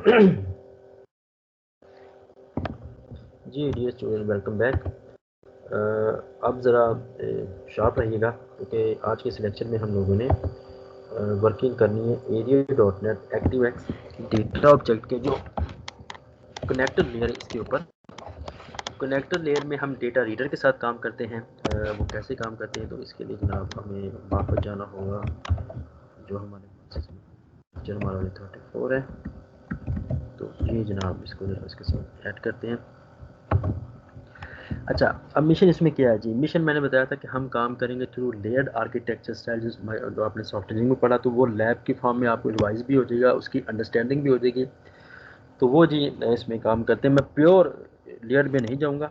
जी dear student, welcome back. अब ज़रा sharp रहिएगा, क्योंकि आज के इस लेक्चर में हम लोगों ने वर्किंग करनी है ADO.NET ActiveX डेटा ऑब्जेक्ट के जो कनेक्टर लेयर है इसके ऊपर। कनेक्टर लेयर में हम डेटा रीडर के साथ काम करते हैं। वो कैसे काम करते हैं, तो इसके लिए जनाब हमें वापस जाना होगा जो हमारे लेक्चर हमारा 34 है। तो ये जनाब इसको इसके साथ ऐड करते हैं। अच्छा, अब मिशन इसमें क्या है जी? मिशन मैंने बताया था कि हम काम करेंगे थ्रू लेयर्ड आर्किटेक्चर स्टाइल, जो आपने सॉफ्टवेयर में पढ़ा, तो वो लैब की फॉर्म में आपको रिवाइज भी हो जाएगा, उसकी अंडरस्टैंडिंग भी हो जाएगी। तो वो जी इसमें काम करते हैं। मैं प्योर लेयर्ड में नहीं जाऊँगा।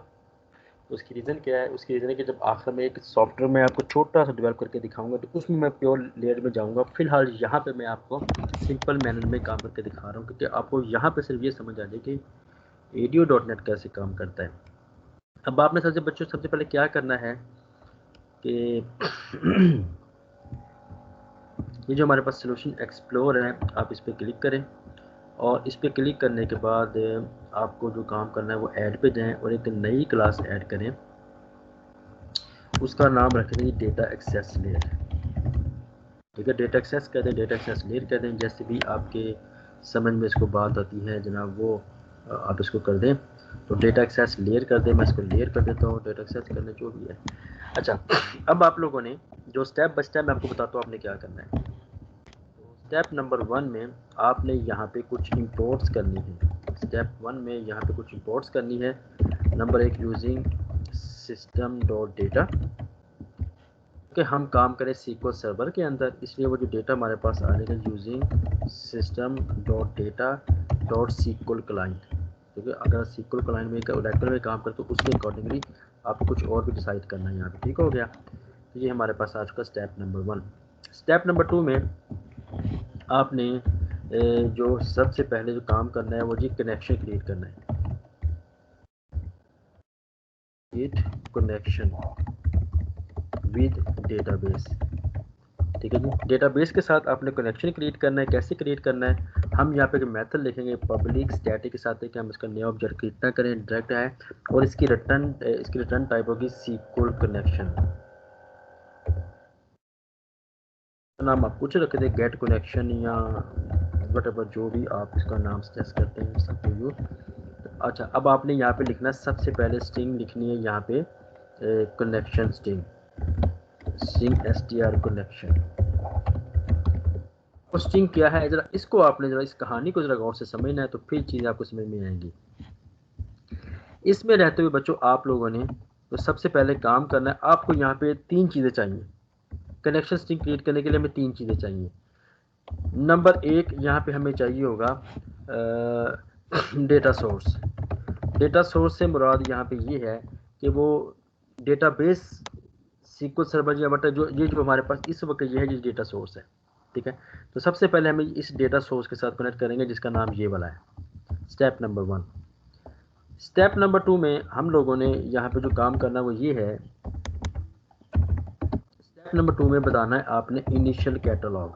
उसकी रीज़न क्या है? उसकी रीज़न है कि जब आखिर में एक सॉफ्टवेयर मैं आपको छोटा सा डेवलप करके दिखाऊंगा, तो उसमें मैं प्योर लेयर में जाऊँगा। फिलहाल यहाँ पे मैं आपको सिंपल मैनर में काम करके दिखा रहा हूँ, क्योंकि आपको यहाँ पे सिर्फ ये समझ आ जाए कि ADO.NET कैसे काम करता है। अब आपने सबसे पहले क्या करना है कि ये जो हमारे पास सोल्यूशन एक्सप्लोर है, आप इस पर क्लिक करें, और इस पर क्लिक करने के बाद आपको जो काम करना है वो ऐड पे जाएं और एक नई क्लास ऐड करें। उसका नाम रख दें डेटा एक्सेस लेयर। ठीक है, डेटा एक्सेस कह दें, डेटा एक्सेस लेयर कह दें, जैसे भी आपके समझ में इसको बात आती है जनाब, वो आप इसको कर दें। तो डेटा एक्सेस लेयर कर दें, मैं इसको लेयर कर देता हूँ, डेटा एक्सेस करने जो भी है। अच्छा, अब आप लोगों ने जो स्टेप बाय स्टेप मैं आपको बताता हूँ आपने क्या करना है। स्टेप नंबर 1 में आपने यहाँ पे कुछ इंपोर्ट्स करनी है। स्टेप 1 में यहाँ पे कुछ इंपोर्ट्स करनी है। Number 1, using system dot data, कि हम काम करें SQL सर्वर के अंदर, इसलिए वो जो डेटा हमारे पास आ जाएगा using system dot data dot SQL client. क्योंकि अगर SQL क्लाइंट में ओरेकल में काम करें तो उसके अकॉर्डिंगली आपको कुछ और भी डिसाइड करना है यहाँ पे। ठीक हो गया? तो ये हमारे पास आ चुका स्टेप नंबर 1। स्टेप नंबर 2 में आपने जो सबसे पहले जो काम करना है वो जी कनेक्शन क्रिएट करना है। Create connection with database. ठीक है जी, डेटाबेस के साथ आपने कनेक्शन क्रिएट करना है। कैसे क्रिएट करना है? हम यहाँ पे मेथड लिखेंगे पब्लिक स्टैटिक के साथ है कि हम इसका नया ऑब्जेक्ट कितना करें, डायरेक्ट है, और इसकी रिटर्न टाइप होगी SQL कनेक्शन। नाम आप कुछ रख दें, गेट कनेक्शन या वटएवर, जो भी आप इसका नाम सजेस्ट करते हैं, सब यूज। अच्छा, अब आपने यहाँ पे लिखना है, सबसे पहले स्ट्रिंग लिखनी है यहाँ पे connection string str connection. String क्या है, जरा इसको आपने जरा इस कहानी को जरा गौर से समझना है, तो फिर चीज़ आपको समझ में आएंगी। इसमें रहते हुए बच्चों आप लोगों ने तो सबसे पहले काम करना है, आपको यहाँ पे 3 चीज़ें चाहिए। कनेक्शन स्ट्रिंग क्रिएट करने के लिए हमें 3 चीज़ें चाहिए। नंबर 1, यहाँ पे हमें चाहिए होगा डेटा सोर्स। डेटा सोर्स से मुराद यहाँ पे ये है कि वो डेटाबेस SQL सर्वर या बट जो ये जो हमारे पास इस वक्त ये है, ये डेटा सोर्स है। ठीक है, तो सबसे पहले हम इस डेटा सोर्स के साथ कनेक्ट करेंगे, जिसका नाम ये वाला है, स्टेप नंबर 1। स्टेप नंबर 2 में हम लोगों ने यहाँ पे जो काम करना है वो ये है, स्टेप नंबर 2 में बताना है आपने इनिशियल कैटलॉग।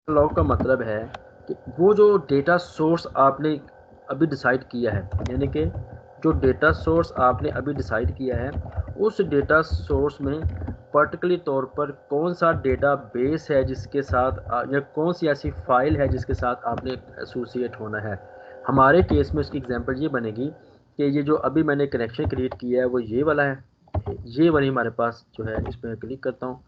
कैटलॉग का मतलब है कि वो जो डेटा सोर्स आपने अभी डिसाइड किया है, यानी कि जो डेटा सोर्स आपने अभी डिसाइड किया है, उस डेटा सोर्स में पर्टिकुलर तौर पर कौन सा डेटा बेस है जिसके साथ या कौन सी ऐसी फाइल है जिसके साथ आपने एसोसिएट होना है। हमारे केस में उसकी एग्जांपल ये बनेगी कि ये जो अभी मैंने कनेक्शन क्रिएट किया है वो ये वाला है, ये वाली हमारे पास जो है। इस पर क्लिक करता हूँ,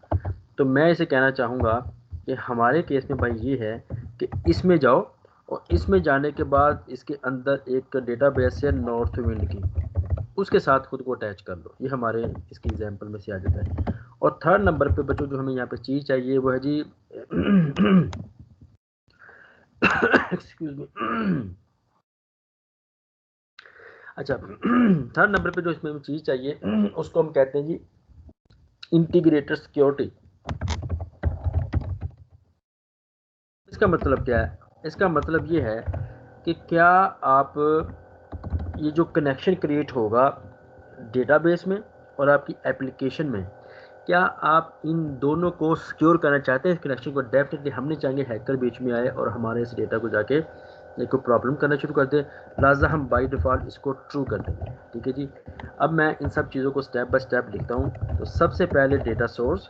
तो मैं इसे कहना चाहूँगा कि हमारे केस में भाई ये है कि इसमें जाओ, और इसमें जाने के बाद इसके अंदर एक डेटाबेस है नॉर्थ विंड की, उसके साथ खुद को अटैच कर लो। ये हमारे इसकी एग्जांपल में से आ जाता है। और थर्ड नंबर पे बच्चों जो हमें यहाँ पे चीज़ चाहिए वो है जी एक्सक्यूज मी। अच्छा, थर्ड नंबर पे जो इसमें चीज़ चाहिए उसको हम कहते हैं जी इंटीग्रेटेड सिक्योरिटी। इसका मतलब क्या है? इसका मतलब ये है कि क्या आप ये जो कनेक्शन क्रिएट होगा डेटाबेस में और आपकी एप्लीकेशन में, क्या आप इन दोनों को सिक्योर करना चाहते हैं इस कनेक्शन को? डेफिनेटली हम नहीं चाहेंगे हैकर बीच में आए और हमारे इस डेटा को जाके एक प्रॉब्लम करना शुरू कर दे, लिहाजा हम बाय डिफ़ॉल्ट इसको ट्रू कर देंगे। ठीक है जी। अब मैं इन सब चीज़ों को स्टेप बाय स्टेप लिखता हूँ। तो सबसे पहले डेटा सोर्स,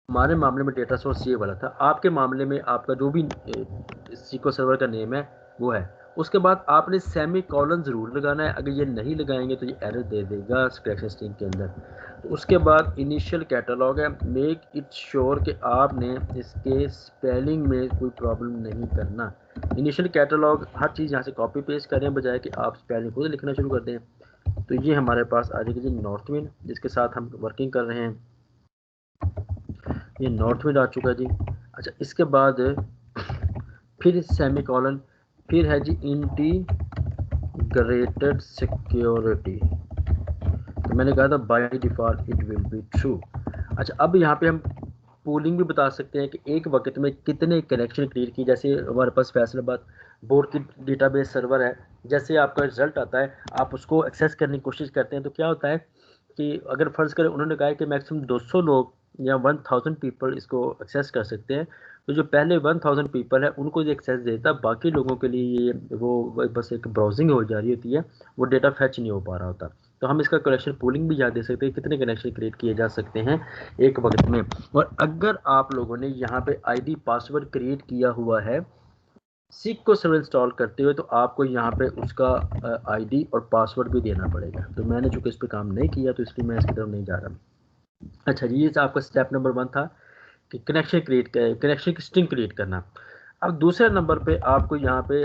हमारे मामले में डेटा सोर्स ये वाला था, आपके मामले में आपका जो भी SQL सर्वर का नेम है वो है। उसके बाद आपने सेमी कॉलन ज़रूर लगाना है, अगर ये नहीं लगाएंगे तो ये एरर दे देगा कनेक्शन स्ट्रिंग के अंदर। तो उसके बाद इनिशियल कैटलॉग है, मेक इट श्योर कि आपने इसके स्पेलिंग में कोई प्रॉब्लम नहीं करना। इनिशियल कैटलॉग हर चीज़ यहाँ से कॉपी पेस्ट करें बजाय कि आप स्पेलिंग खुद लिखना शुरू कर दें। तो ये हमारे पास आ जाएगी जी नॉर्थ विंड, जिसके साथ हम वर्किंग कर रहे हैं। ये नॉर्थ विंड आ चुका है जी। अच्छा, इसके बाद फिर सेमी कॉलन, फिर है जी इंटीग्रेटेड सिक्योरिटी। तो मैंने कहा था by default it will be true. अच्छा, अब यहाँ पे हम पूलिंग भी बता सकते हैं कि एक वक्त में कितने कनेक्शन क्रिएट की। जैसे हमारे पास फैसलाबाद बोर्ड की डेटाबेस सर्वर है, जैसे आपका रिजल्ट आता है आप उसको एक्सेस करने की कोशिश करते हैं, तो क्या होता है कि अगर फ़र्ज़ करें उन्होंने कहा है कि मैक्सिमम 200 लोग या 1000 पीपल इसको एक्सेस कर सकते हैं, तो जो पहले 1000 पीपल है उनको ये एक्सेस देता, बाकी लोगों के लिए ये वो बस एक ब्राउजिंग हो जा रही होती है, वो डेटा फैच नहीं हो पा रहा होता। तो हम इसका कनेक्शन पूलिंग भी याद दे सकते हैं, कितने कनेक्शन क्रिएट किए जा सकते हैं एक वक्त में। और अगर आप लोगों ने यहाँ पे आईडी पासवर्ड क्रिएट किया हुआ है SQL सर्वर इंस्टॉल करते हुए, तो आपको यहाँ पे उसका आईडी और पासवर्ड भी देना पड़ेगा। तो मैंने चूँकि इस पर काम नहीं किया तो इसलिए मैं इसकी तरफ नहीं जा रहा। अच्छा जी, ये आपका स्टेप नंबर 1 था कि कनेक्शन की स्ट्रिंग क्रिएट करना। अब दूसरे नंबर पे आपको यहाँ पे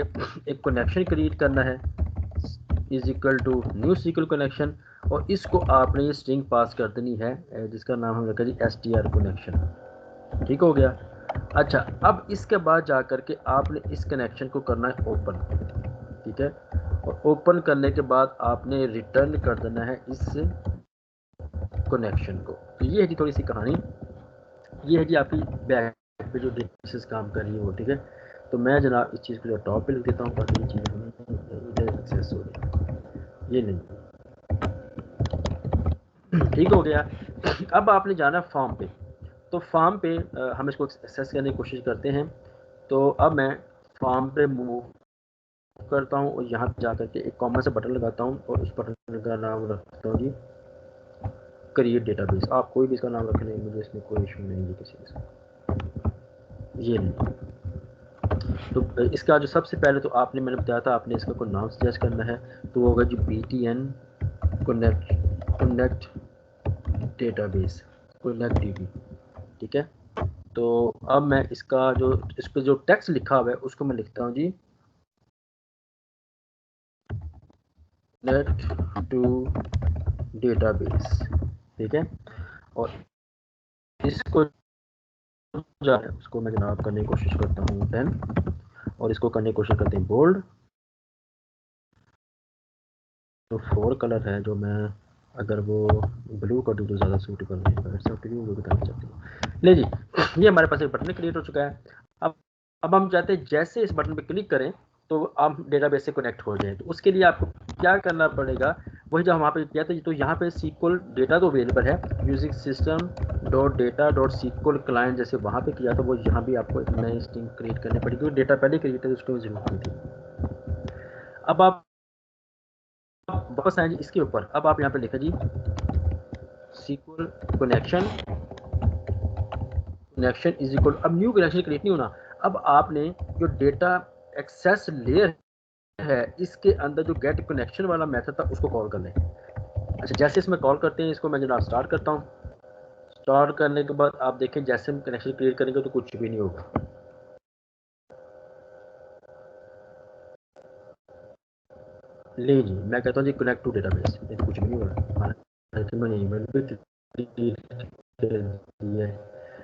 एक कनेक्शन क्रिएट करना है is equal to new SQL connection, और इसको आपने ये स्ट्रिंग पास कर देनी है जिसका नाम हम रखा जी str कनेक्शन। ठीक हो गया। अच्छा, अब इसके बाद जा कर के आपने इस कनेक्शन को करना है ओपन। ठीक है, और ओपन करने के बाद आपने रिटर्न कर देना है इस कनेक्शन को। तो ये है जी थोड़ी सी कहानी, ये है जी आपकी बैक पे जो डिवाइसेस काम कर रही है वो। ठीक है, तो मैं जनाब इस चीज़ को टॉप पे लिख देता हूँ ताकि ये चीज़ें हमें इधर एक्सेस हो जाए। ये नहीं, ठीक हो गया। अब आपने जाना फॉर्म पे, तो फॉर्म पे हम इसको एक्सेस करने की कोशिश करते हैं। तो अब मैं फॉर्म पे मूव करता हूँ और यहाँ जा कर के एक कॉमन से बटन लगाता हूँ और उस बटन का नाम रखता हूँ जी क्रिएट डेटाबेस। आप कोई भी इसका नाम रख लें, मुझे इसमें कोई इशू नहीं है किसी के साथ। ये नहीं, तो इसका जो सबसे पहले तो आपने मैंने बताया था आपने इसका कोई नाम सजेस्ट करना है, तो वो होगा जी BTN connect database, connect DB। ठीक है, तो अब मैं इसका जो इस पर जो टेक्स्ट लिखा हुआ है उसको मैं लिखता हूँ जी कनेक्ट टू डेटाबेस। ठीक है, और इसको जो है उसको मैं जनाब करने की कोशिश करता हूँ 10, और इसको करने की कोशिश करते हैं बोल्ड। जो 4 कलर है जो मैं अगर वो ब्लू कर दूँ तो ज़्यादा सूटेबल रहेगा, ऐसा क्यों वो बताना चाहती हूँ। ले जी, ये हमारे पास एक बटन क्रिएट हो चुका है। अब हम चाहते हैं जैसे इस बटन पे क्लिक करें तो आप डेटाबेस से कनेक्ट हो जाए। तो उसके लिए आपको क्या करना पड़ेगा, वही जो हम वहाँ पे किया था। तो यहाँ पे SQL डेटा तो अवेलेबल है, music system dot data dot SQL client जैसे वहाँ पे किया था, वो यहाँ भी आपको एक नई स्ट्रिंग क्रिएट करनी पड़ेगी, क्योंकि डेटा पहले क्रिएट है उसको जरूरत नहीं थी। अब आप वापस आए जी इसके ऊपर, अब आप यहाँ पे लिखा जी SQL कनेक्शन इज इक्वल, अब न्यू कनेक्शन क्रिएट नहीं होना। अब आपने जो डेटा एक्सेस लेयर है इसके अंदर जो गेट कनेक्शन वाला मेथड था उसको कॉल कर लें। अच्छा, जैसे इसमें कॉल करते हैं इसको मैं जनाब स्टार्ट करता हूँ। स्टार्ट करने के बाद आप देखें जैसे हम कनेक्शन क्रिएट करेंगे तो कुछ भी नहीं होगा। ले जी, मैं कहता हूँ जी कनेक्ट टू डेटाबेस, कुछ भी नहीं हो रहा।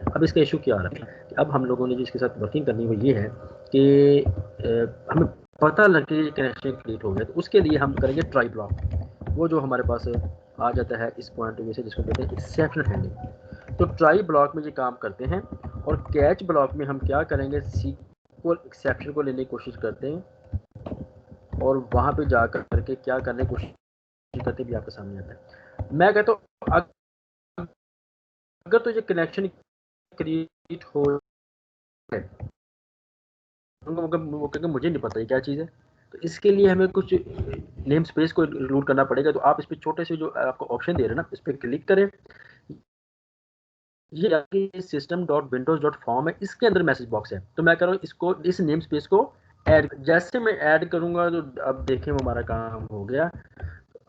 अब इसका इशू क्या आ रहा है कि अब हम लोगों ने जिसके साथ वर्किंग करनी वो ये है कि हमें पता लग के कनेक्शन क्रिएट हो गया, तो उसके लिए हम करेंगे ट्राई ब्लॉक, वो जो हमारे पास आ जाता है इस पॉइंट ऑफ व्यू से, जिसको कहते हैं एक्सेप्शन हैंडलिंग। तो ट्राई ब्लॉक में ये काम करते हैं, और कैच ब्लॉक में हम क्या करेंगे, SQL एक्सेप्शन को लेने की कोशिश करते हैं और वहाँ पे जा करके क्या करने की कोशिश करते भी आपके सामने आता है। मैं कहता हूँ अगर तो ये कनेक्शन क्रिएट हो वो कहेंगे मुझे नहीं पता ये क्या चीज़ है, तो इसके लिए हमें कुछ नेम स्पेस को इंक्लूड करना पड़ेगा। तो आप इस पे छोटे से जो आपको ऑप्शन दे रहे हैं ना, इस पे क्लिक करें। ये आपकी system dot Windows dot form है, इसके अंदर मैसेज बॉक्स है। तो मैं कह रहा हूँ इसको, इस नेम स्पेस को ऐड, जैसे मैं ऐड करूंगा तो अब देखें हमारा काम हो गया।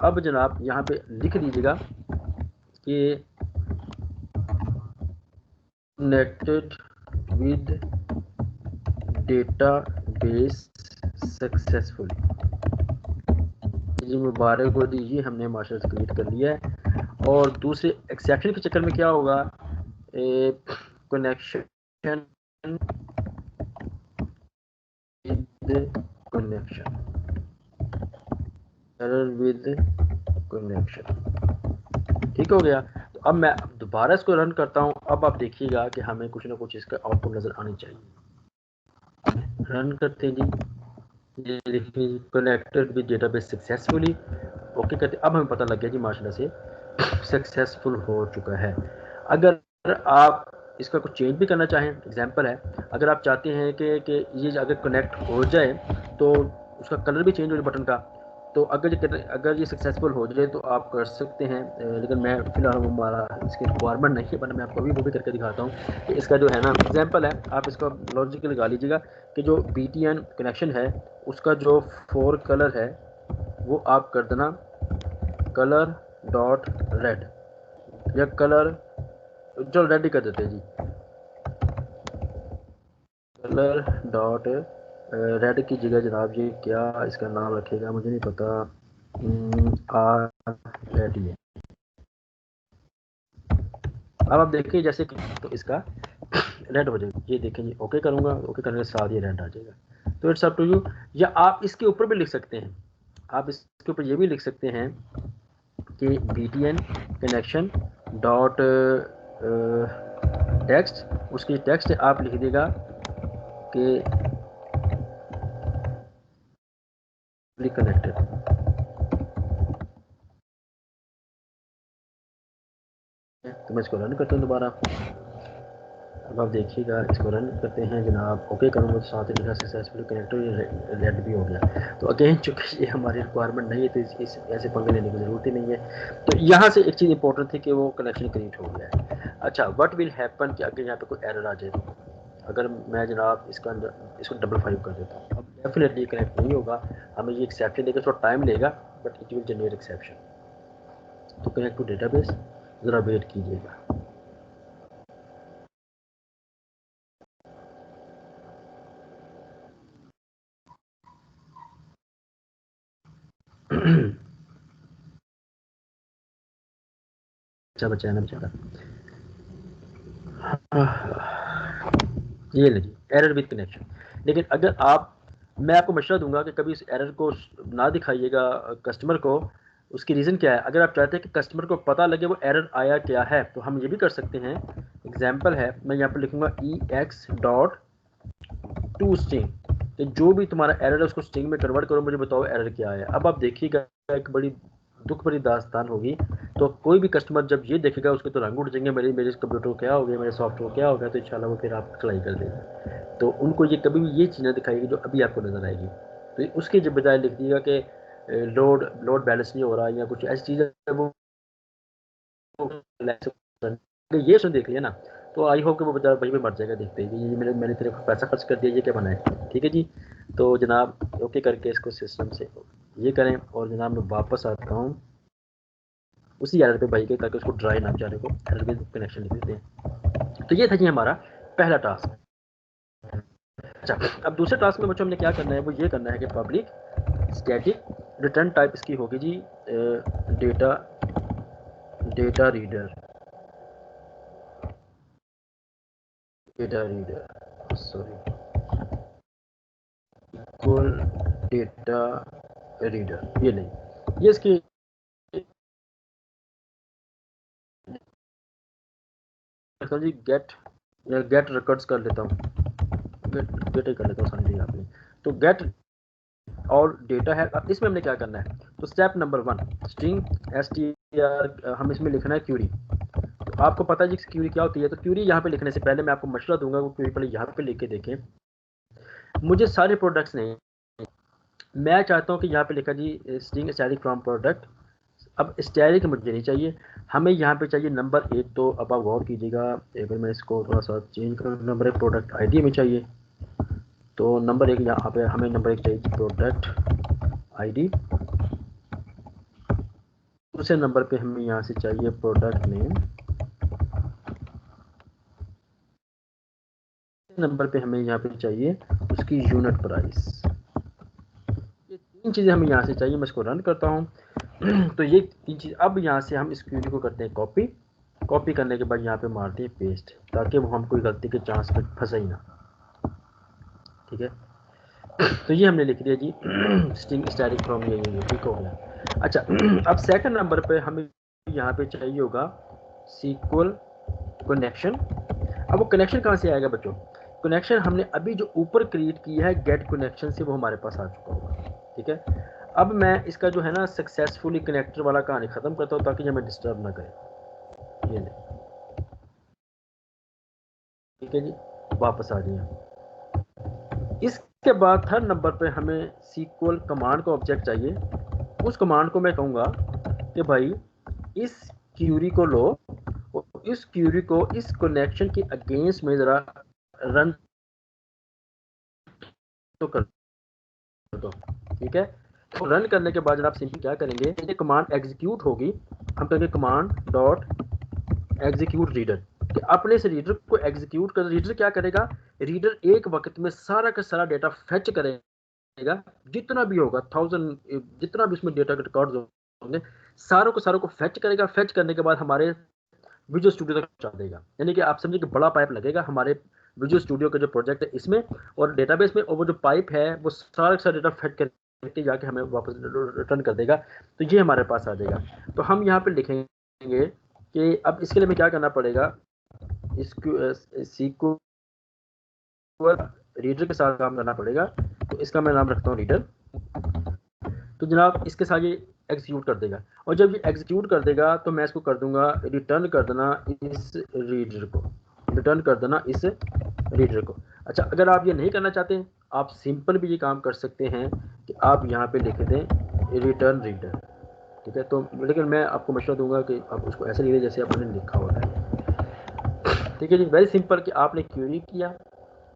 अब जनाब यहाँ पे लिख दीजिएगा कि कनेक्टेड विद डेटाबेस सक्सेसफुली। जी मुबारक हो दीजिए, हमने मास्टर्स क्रिएट कर लिया है। और दूसरे एक्सेप्शन के चक्कर में क्या होगा, connection connection error with connection, ठीक हो गया। तो अब मैं दोबारा इसको रन करता हूँ। अब आप देखिएगा कि हमें कुछ ना कुछ इसका आउटपुट नज़र आनी चाहिए। रन करते हैं जी, ये देखिए connected with database successfully, okay करते। अब हमें पता लग गया जी माशाल्लाह से सक्सेसफुल हो चुका है। अगर आप इसका कुछ चेंज भी करना चाहें, एग्जांपल है, अगर आप चाहते हैं कि ये अगर कनेक्ट हो जाए तो उसका कलर भी चेंज हो जाए बटन का, तो अगर ये सक्सेसफुल हो जाए तो आप कर सकते हैं। लेकिन मैं फिलहाल हमारा इसकी रिक्वायरमेंट नहीं है, पर मैं आपको अभी वो भी करके दिखाता हूँ कि इसका जो है ना एग्जांपल है, आप इसका लॉजिकल लगा लीजिएगा कि जो BTN कनेक्शन है उसका जो 4 कलर है वो आप कर देना कलर डॉट रेड, या कलर, चलो रेड ही कर देते हैं जी, कलर डॉट रेड की जगह जनाब ये क्या इसका नाम रखेगा मुझे नहीं पता, रेड ही है। अब आप देखिए जैसे कि तो इसका रेड हो जाएगा, ये देखें जी, ओके करूँगा, ओके करने के साथ ये रेड आ जाएगा। तो इट्स अप टू यू। या आप इसके ऊपर भी लिख सकते हैं, आप इसके ऊपर ये भी लिख सकते हैं कि BTN कनेक्शन डॉट टेक्स्ट, उसकी टेक्स्ट आप लिख देगा कि कनेक्टेड। तो मैं इसको रन करता हूँ दोबारा। अब आप देखिएगा, इसको रन करते हैं जनाब, ओके करूँगा तो साथ ही लिखा सक्सेसफुली कनेक्टेड, रेड भी हो गया। तो अगेन चूँकि ये हमारी रिक्वायरमेंट नहीं है तो इस ऐसे पंगे लेने की ज़रूरत ही नहीं है। तो यहाँ से एक चीज़ इंपॉर्टेंट थी कि वो कनेक्शन क्रिएट हो गया है। अच्छा, व्हाट विल हैपन कि अगर यहाँ पे कोई एरर आ जाए, तो अगर मैं जनाब इसको डबल 5 कर देता हूँ, अब डेफिनेटली कनेक्ट नहीं होगा, हमें ये एक्सेप्शन देगा, थोड़ा टाइम लेगा, but it will generate exception. तो कनेक्ट टू डेटाबेस, ज़रा वेट कीजिएगा। अच्छा बच्चा है ना बेचारा। ये लीजिए एरर विद कनेक्शन। लेकिन अगर आप, मैं आपको मशवरा दूंगा कि कभी इस एरर को ना दिखाइएगा कस्टमर को। उसकी रीज़न क्या है, अगर आप चाहते हैं कि कस्टमर को पता लगे वो एरर आया क्या है, तो हम ये भी कर सकते हैं। एग्जाम्पल है, मैं यहाँ पर लिखूंगा EX डॉट टू स्ट्रिंग, कि जो भी तुम्हारा एरर है उसको स्ट्रिंग में कन्वर्ट करो, मुझे बताओ एरर क्या है। अब आप देखिएगा एक बड़ी दुख भरी दास्तान होगी। तो कोई भी कस्टमर जब ये देखेगा उसके तो रंग उठ जाएंगे, मेरे कंप्यूटर को क्या हो गया, मेरे सॉफ्टवेयर को क्या हो गया, तो इंशाल्लाह वो फिर आप क्लाई कर देगा। तो उनको ये कभी भी ये चीज़ ना दिखाएगी जो अभी आपको नज़र आएगी। तो उसके जब बजाय लिख दिएगा कि लोड बैलेंस नहीं हो रहा या कुछ ऐसी चीज़ है, वो ये सुन देख लिया ना, तो आई होप कि वो बेचारा वहीं पे मर जाएगा देखते ही, ये मैंने तेरे को पैसा खर्च कर दिया, ये क्या बना है। ठीक है जी, तो जनाब ओके करके इसको सिस्टम से ये करें। और जनाब मैं वापस आता हूँ उसी एरर पे भाई के, ताकि उसको ड्राई ना जाने को एरर विद कनेक्शन लिख देते हैं। तो ये था जी हमारा पहला टास्क। अच्छा, अब दूसरे टास्क में बच्चों हमने क्या करना है, वो ये करना है कि पब्लिक स्टैटिक रिटर्न टाइप इसकी होगी जी data data reader sorry equal data reader, ये नहीं, ये इसकी जी गेट रिकॉर्ड्स कर लेता हूँ, गेट ही कर लेता हूँ सारी आपने। तो गेट और डेटा है, अब इसमें हमने क्या करना है, तो स्टेप नंबर 1 स्ट्रिंग str, हम इसमें लिखना है क्यूरी। तो आपको पता है जी क्यूरी क्या होती है, तो क्यूरी यहाँ पे लिखने से पहले मैं आपको मशवरा दूंगा वो क्यूरी पहले यहाँ पे लिख के देखें। मुझे सारे प्रोडक्ट्स नहीं, मैं चाहता हूँ कि यहाँ पे लिखा जी स्ट्रिंग स्टैटिक फ्रॉम प्रोडक्ट। अब स्टैटिक मुझे नहीं चाहिए, हमें यहाँ पे चाहिए नंबर 1। तो अब आप गौर कीजिएगा, एक बार मैं इसको थोड़ा सा चेंज करूँ, नंबर 1 प्रोडक्ट आईडी में चाहिए। तो नंबर 1 यहाँ पे हमें नंबर 1 चाहिए प्रोडक्ट आईडी। दूसरे नंबर पे हमें यहाँ से चाहिए प्रोडक्ट नेम। नंबर पे हमें यहाँ पे चाहिए उसकी यूनिट प्राइस। ये 3 चीज़ें हमें यहाँ से चाहिए। मैं इसको रन करता हूँ तो ये 3 चीज़। अब यहाँ से हम इस क्वेरी को करते हैं कॉपी। कॉपी करने के बाद यहाँ पे मारते हैं पेस्ट, ताकि वो हम कोई गलती के चांस में फंसे ही ना। ठीक है, तो ये हमने लिख दिया जी स्ट्रिंग स्टैटिक फ्रॉम, ये ठीक हो गया। अच्छा, अब सेकंड नंबर पे हमें यहाँ पे चाहिए होगा सीक्वल कनेक्शन। अब वो कनेक्शन कहाँ से आएगा बच्चों? कनेक्शन हमने अभी जो ऊपर क्रिएट किया है गेट कनेक्शन से, वो हमारे पास आ चुका होगा। ठीक है, अब मैं इसका जो है ना सक्सेसफुली कनेक्टर वाला कहानी ख़त्म करता हूँ ताकि हमें डिस्टर्ब ना करे। ये ले, ठीक है जी, वापस आ गया। इसके बाद थर्ड नंबर पे हमें सीक्वल कमांड का ऑब्जेक्ट चाहिए। उस कमांड को मैं कहूँगा कि भाई इस क्यूरी को लो और इस क्यूरी को इस कनेक्शन के अगेंस्ट में ज़रा रन तो कर दो। ठीक है, तो रन करने के बाद जनाब सिंपली क्या करेंगे, ये कमांड एग्जीक्यूट होगी। हम कहेंगे कमांड डॉट एग्जीक्यूट रीडर, कि अपने से रीडर को एग्जीक्यूट कर। रीडर क्या करेगा, रीडर एक वक्त में सारा का सारा डेटा फेच करेगा, जितना भी होगा 1000, जितना भी उसमें डेटा रिकॉर्ड होंगे सारों को फेच करेगा। फेच करने के बाद हमारे विजुअल स्टूडियो तक पहुंचा देगा। यानी कि आप समझिए कि बड़ा पाइप लगेगा हमारे विजुअल स्टूडियो का जो प्रोजेक्ट है इसमें और डेटाबेस में, और वो जो पाइप है वो सारा का सारा डेटा फेच करके जाके हमें वापस रिटर्न कर देगा। तो ये हमारे पास आ जाएगा। तो हम यहाँ पे लिखेंगे कि अब इसके लिए हमें क्या करना पड़ेगा, इसको सीक्वल रीडर के साथ काम करना पड़ेगा। तो इसका मैं नाम रखता हूँ रीडर। तो जनाब इसके साथ ये एग्जीक्यूट कर देगा, और जब ये एग्जीक्यूट कर देगा तो मैं इसको कर दूंगा रिटर्न कर देना इस रीडर को, रिटर्न कर देना इस रीडर को। अच्छा, अगर आप ये नहीं करना चाहते, आप सिंपल भी ये काम कर सकते हैं कि आप यहाँ पे लिख दें रिटर्न रीडर। ठीक है, तो लेकिन मैं आपको मशवरा दूंगा कि आप उसको ऐसे लिखें जैसे आपने लिखा होता है। ठीक है जी, वेरी सिंपल कि आपने क्वेरी किया,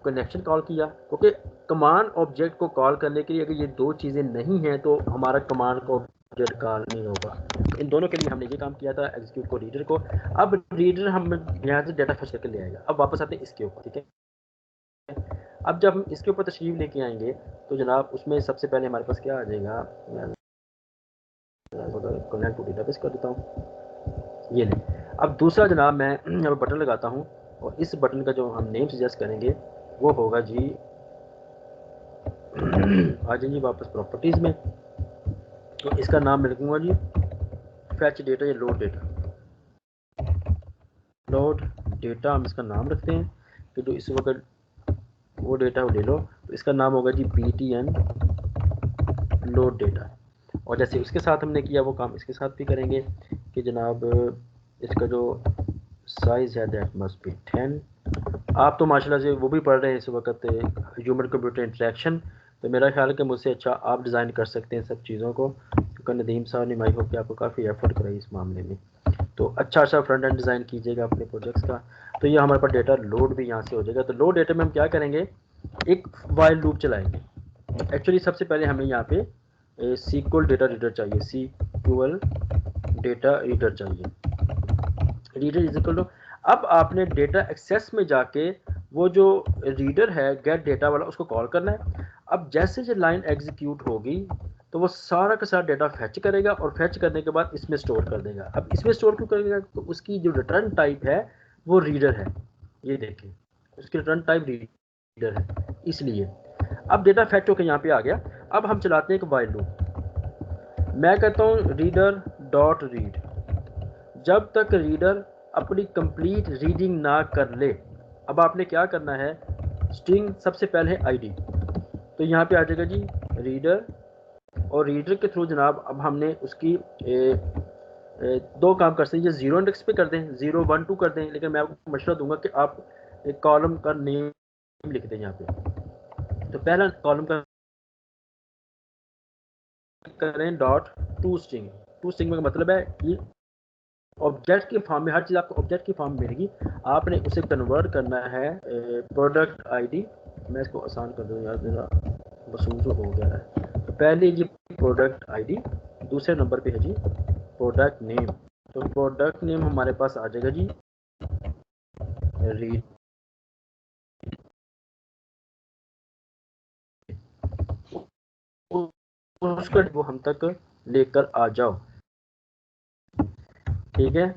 कनेक्शन कॉल किया, क्योंकि कमांड ऑब्जेक्ट को कॉल करने के लिए अगर ये 2 चीज़ें नहीं हैं तो हमारा कमांड को ऑब्जेक्ट कॉल नहीं होगा। इन दोनों के लिए हमने ये काम किया था, एग्जीक्यूट को रीडर को। अब रीडर हम यहाँ से डेटा फर्स्ट करके ले आएगा। अब वापस आते हैं इसके ऊपर। ठीक है, अब जब हम इसके ऊपर तशरीफ लेके आएंगे तो जनाब उसमें सबसे पहले हमारे पास क्या आ जाएगा, कनेक्ट टू डेटाबेस कर देता हूँ। ये नहीं, अब दूसरा जनाब मैं यहाँ पर बटन लगाता हूँ और इस बटन का जो हम नेम सजेस्ट करेंगे वो होगा जी आ जाइए वापस प्रॉपर्टीज़ में। तो इसका नाम मैं लिखूँगा जी फैच डेटा या लोड डेटा। लोड डेटा हम इसका नाम रखते हैं कि जो इस वक्त वो डेटा वो ले लो। तो इसका नाम होगा जी BTN लोड डेटा। और जैसे उसके साथ हमने किया वो काम इसके साथ भी करेंगे कि जनाब इसका जो साइज़ है दैट मस्ट बी 10। आप तो माशाल्लाह से वो भी पढ़ रहे हैं इस वक्त ह्यूमन कंप्यूटर इंटरेक्शन, तो मेरा ख्याल है कि मुझसे अच्छा आप डिज़ाइन कर सकते हैं सब चीज़ों को, क्योंकि नदीम साहब ने माई होप कि आपको काफ़ी एफर्ट कराई इस मामले में। तो अच्छा फ्रंट एंड डिज़ाइन कीजिएगा अपने प्रोजेक्ट्स का। तो ये हमारे पास डेटा लोड भी यहाँ से हो जाएगा। तो लोड डेटा में हम क्या करेंगे, एक वाइल लूप चलाएंगे। एक्चुअली सबसे पहले हमें यहाँ पे सीक्वल डेटा रीडर चाहिए, सीक्वल डेटा रीडर चाहिए, रीडर इज इक्वल टू। अब आपने डेटा एक्सेस में जाके वो जो रीडर है गेट डेटा वाला उसको कॉल करना है। अब जैसे जो लाइन एग्जीक्यूट होगी तो वो सारा का सारा डेटा फेच करेगा और फेच करने के बाद इसमें स्टोर कर देगा। अब इसमें स्टोर क्यों करेगा, तो उसकी जो रिटर्न टाइप है वो रीडर है। ये देखें उसकी रिटर्न टाइप रीडर है, इसलिए अब डेटा फेच होकर यहाँ पे आ गया। अब हम चलाते हैं एक वाइल लूप। मैं कहता हूँ रीडर डॉट रीड, जब तक रीडर अपनी कंप्लीट रीडिंग ना कर ले। अब आपने क्या करना है, स्ट्रिंग सबसे पहले है आईडी, तो यहाँ पे आ जाएगा जी रीडर, और रीडर के थ्रू जनाब अब हमने उसकी दो काम कर सकते हैं, ये जीरो इंडेक्स पे कर दें, 0 1 2 कर दें, लेकिन मैं आपको मशवरा दूंगा कि आप एक कॉलम का नेम लिख दें यहाँ पे। तो पहला कॉलम का करें dot to string. To string का मतलब है कि ऑब्जेक्ट के फॉर्म में, हर चीज़ आपको ऑब्जेक्ट की फॉर्म में मिलेगी, आपने उसे कन्वर्ट करना है प्रोडक्ट आईडी। मैं इसको आसान कर दूँ यार, मेरा बसूसू हो गया है। तो पहले जी प्रोडक्ट आईडी, दूसरे नंबर पे है जी प्रोडक्ट नेम। तो प्रोडक्ट नेम हमारे पास आ जाएगा जी रीड, उसका वो हम तक लेकर आ जाओ, ठीक है।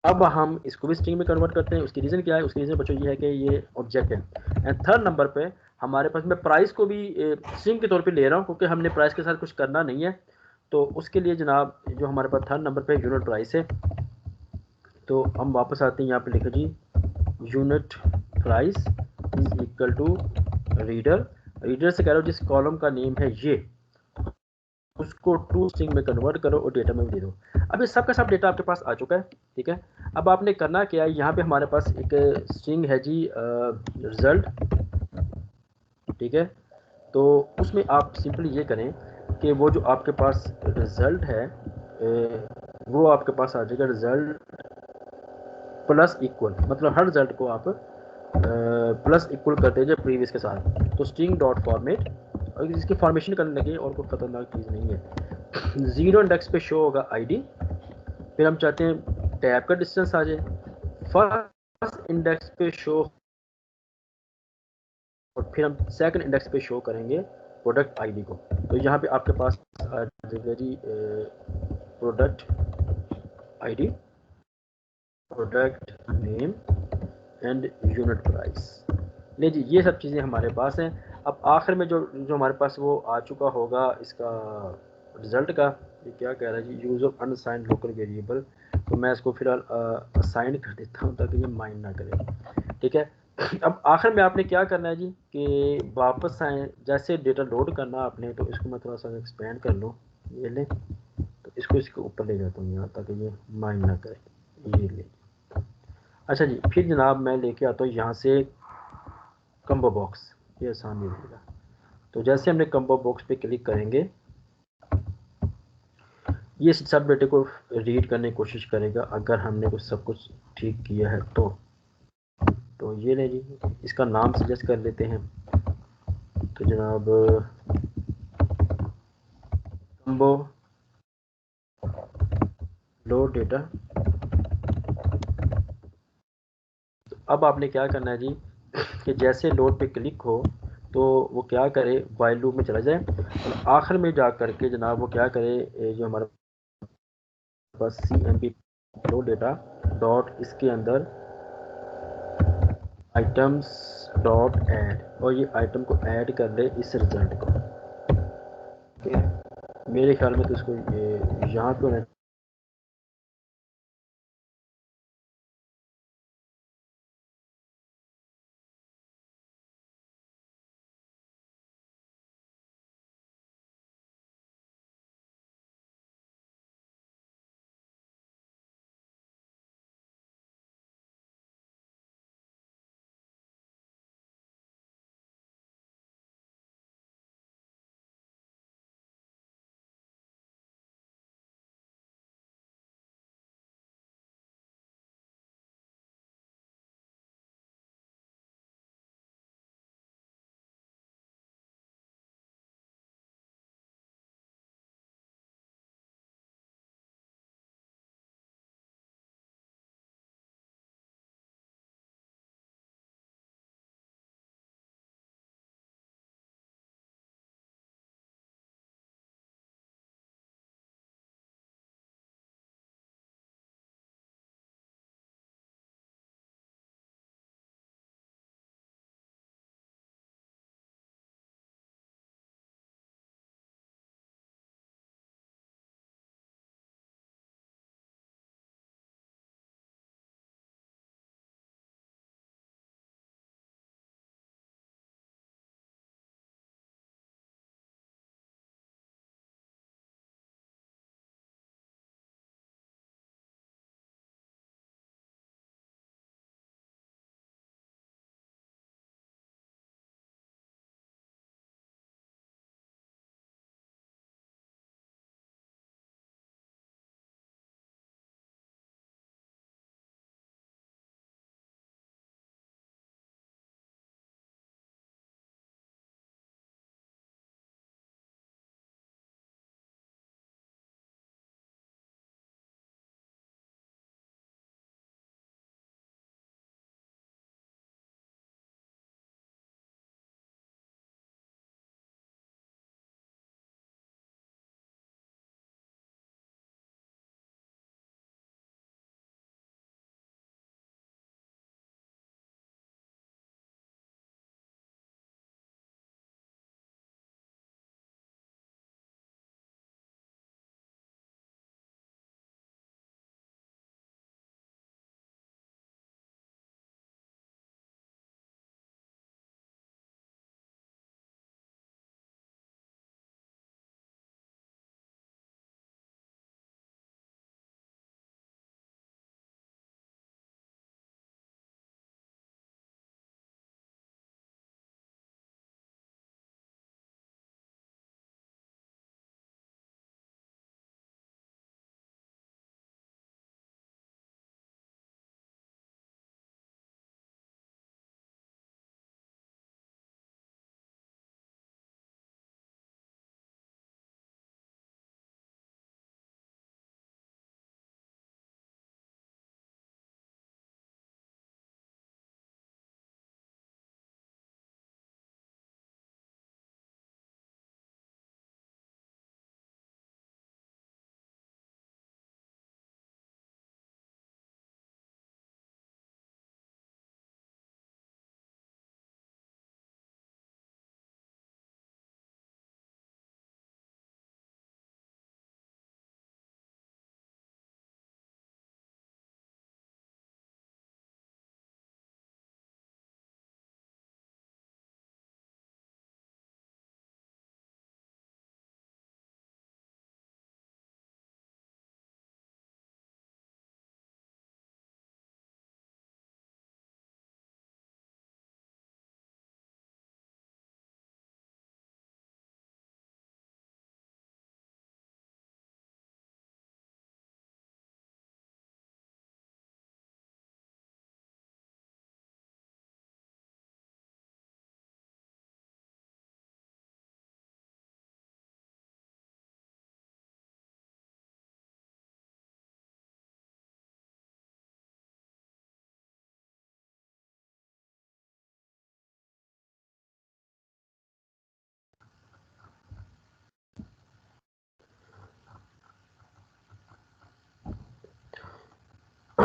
अब हम इसको भी स्ट्रिंग में कन्वर्ट करते हैं। उसकी रीज़न क्या है? उसकी रीज़न बच्चों ये है कि ये ऑब्जेक्ट है। एंड थर्ड नंबर पे हमारे पास, मैं प्राइस को भी स्ट्रिंग के तौर पे ले रहा हूँ क्योंकि हमने प्राइस के साथ कुछ करना नहीं है। तो उसके लिए जनाब जो हमारे पास थर्ड नंबर पे यूनिट प्राइस है, तो हम वापस आते हैं यहाँ पे लिखो जी unit price is equal to reader. Reader से कह रहा हूँ जिस कॉलम का नेम है ये, उसको टू स्ट्रिंग में कन्वर्ट करो और डेटा में दे दो। अब ये सब का सब डेटा आपके पास आ चुका है, ठीक है। अब आपने करना क्या है, यहाँ पे हमारे पास एक स्ट्रिंग है जी रिजल्ट, ठीक है। तो उसमें आप सिंपली ये करें कि वो जो आपके पास रिजल्ट है वो आपके पास आ जाएगा रिजल्ट प्लस इक्वल, मतलब हर रिजल्ट को आप प्लस इक्वल कर दीजिए प्रीवियस के साथ। तो स्ट्रिंग डॉट फॉर्मेट, और इसकी फॉर्मेशन करने लगे और कोई खतरनाक चीज़ नहीं है। जीरो इंडेक्स पे शो होगा आईडी, फिर हम चाहते हैं टैब का डिस्टेंस आ जाए, फर्स्ट इंडेक्स पे शो, और फिर हम सेकंड इंडेक्स पे शो करेंगे प्रोडक्ट आईडी को। तो यहाँ पे आपके पास आ जाएगा जी product ID, product name and unit price. ले जी ये सब चीज़ें हमारे पास हैं। अब आखिर में जो जो हमारे पास वो आ चुका होगा इसका रिज़ल्ट का, ये क्या कह रहा है जी, use of unassigned local variable. तो मैं इसको फिलहाल असाइन कर देता हूँ ताकि ये माइंड ना करे, ठीक है। अब आखिर में आपने क्या करना है जी कि वापस आए, जैसे डेटा लोड करना आपने, तो इसको मैं थोड़ा सा एक्सपेंड कर लूँ, ये ले, तो इसको इसके ऊपर ले जाता हूँ यहाँ ताकि ये माइंड ना करे, ये ले। अच्छा जी, फिर जनाब मैं लेके आता हूँ यहाँ से कम्बो बॉक्स, ये आसान नहीं रहेगा। तो जैसे हमने कम्बो बॉक्स पे क्लिक करेंगे, ये सब डेटे को रीड करने की कोशिश करेगा अगर हमने कुछ सब कुछ ठीक किया है तो ये ले जी, इसका नाम सजेस्ट कर लेते हैं। तो जनाब कम्बो लोड डेटा। तो अब आपने क्या करना है जी कि जैसे लोड पे क्लिक हो तो वो क्या करे, वाइल लूप में चला जाए और आखिर में जा करके जनाब वो क्या करे, जो हमारे पास C M P load data dot, इसके अंदर आइटम्स डॉट ऐड, और ये आइटम को ऐड कर ले इस रिजल्ट को, ठीक है। मेरे ख्याल में तो इसको ये यहाँ पे होना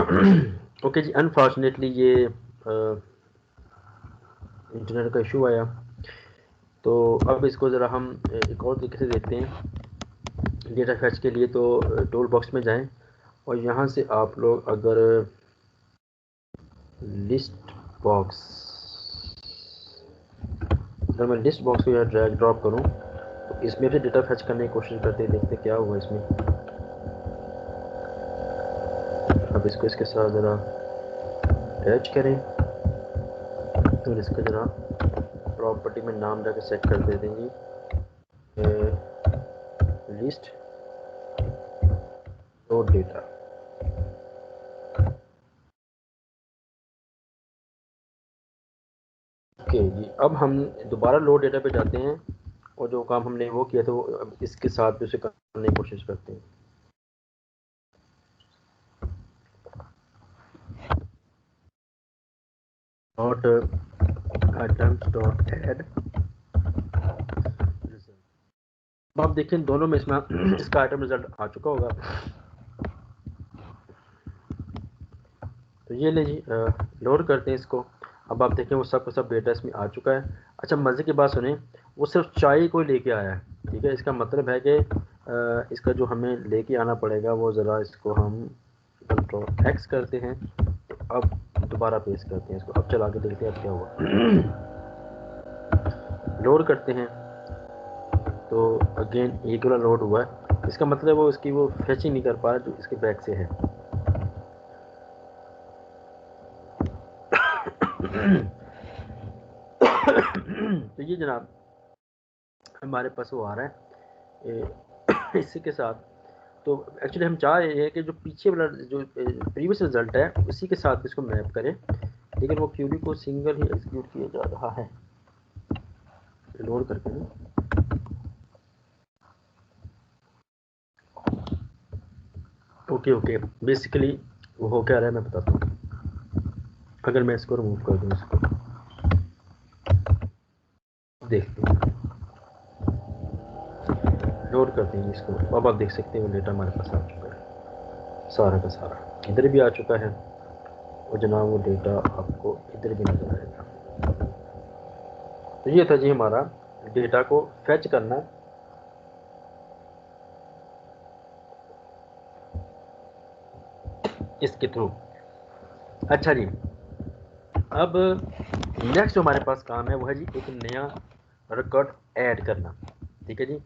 ओके जी, अनफॉर्चुनेटली ये इंटरनेट का इशू आया, तो अब इसको ज़रा हम एक और तरीके से देखते हैं। डेटा फैच के लिए तो टूल बॉक्स में जाएं और यहाँ से आप लोग अगर लिस्ट बॉक्स, अगर मैं लिस्ट बॉक्स को यहाँ ड्रैग ड्रॉप करूँ तो इसमें भी डेटा फैच करने की कोशिश करते हैं, देखते क्या हुआ इसमें। अब इसको इसके साथ ज़रा अटैच करें और इसका ज़रा प्रॉपर्टी में नाम जाकर सेट कर देते हैं जी, लिस्ट लोड डेटा। ओके जी, अब हम दोबारा लोड डेटा पे जाते हैं और जो काम हमने वो किया था वो अब इसके साथ भी उसे करने की कोशिश करते हैं। डॉट आइटम्स डॉट ऐड, अब आप देखें दोनों में इसमें इसका आइटम रिजल्ट आ चुका होगा। तो ये ले जी, लोड करते हैं इसको। अब आप देखें वो सब डेटा इसमें आ चुका है। अच्छा, मज़े की बात सुने, वो सिर्फ चाय को लेके आया है, ठीक है। इसका मतलब है कि इसका जो हमें लेके आना पड़ेगा वो ज़रा इसको हम कंट्रोल एक्स करते हैं। तो अब दोबारा पेस्ट करते हैं इसको, अब चला के देखते हैं अब क्या हुआ। लोड करते हैं तो अगेन एक वाला लोड हुआ है, इसका मतलब वो इसकी वो फैचिंग नहीं कर पा रहा जो इसके बैक से है। तो ये जनाब हमारे पास वो आ रहा है इसी के साथ। तो एक्चुअली हम चाह रहे हैं कि जो पीछे वाला जो प्रीवियस रिजल्ट है उसी के साथ इसको मैप करें, लेकिन वो क्यूरी को सिंगल ही एग्जीक्यूट किया जा रहा है। लोड करके ना, ओके बेसिकली वो हो क्या रहा है मैं बताता हूँ। अगर मैं इसको रिमूव कर दूँ, इसको देखते हैं, लोड करते हैं इसको। अब आप देख सकते हैं वो डेटा हमारे पास आ चुका है, सारा का सारा इधर भी आ चुका है और जनाब वो डेटा आपको इधर भी नजर आएगा। तो ये था जी हमारा डेटा को फैच करना इसके थ्रू। अच्छा जी, अब नेक्स्ट जो हमारे पास काम है वो है जी एक नया रिकॉर्ड ऐड करना, ठीक है जी।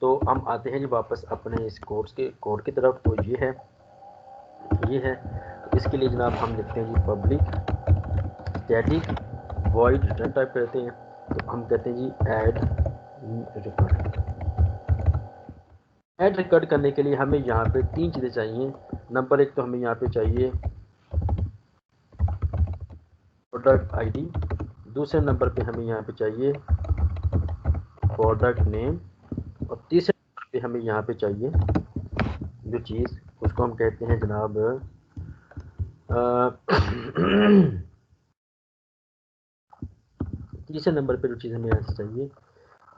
तो हम आते हैं जी वापस अपने इस कोड की तरफ। तो ये है तो इसके लिए जनाब हम लिखते हैं जी public static void return type करते हैं। तो हम कहते हैं जी ऐड रिकॉर्ड। ऐड रिकॉर्ड करने के लिए हमें यहाँ पे 3 चीज़ें चाहिए। नंबर 1 तो हमें यहाँ पे चाहिए प्रोडक्ट आईडी, दूसरे नंबर पे हमें यहाँ पे चाहिए प्रोडक्ट नेम, और तीसरे नंबर पे हमें यहाँ पे चाहिए जो चीज़ उसको हम कहते हैं जनाब तीसरे नंबर पे जो चीज़ हमें यहाँ से चाहिए,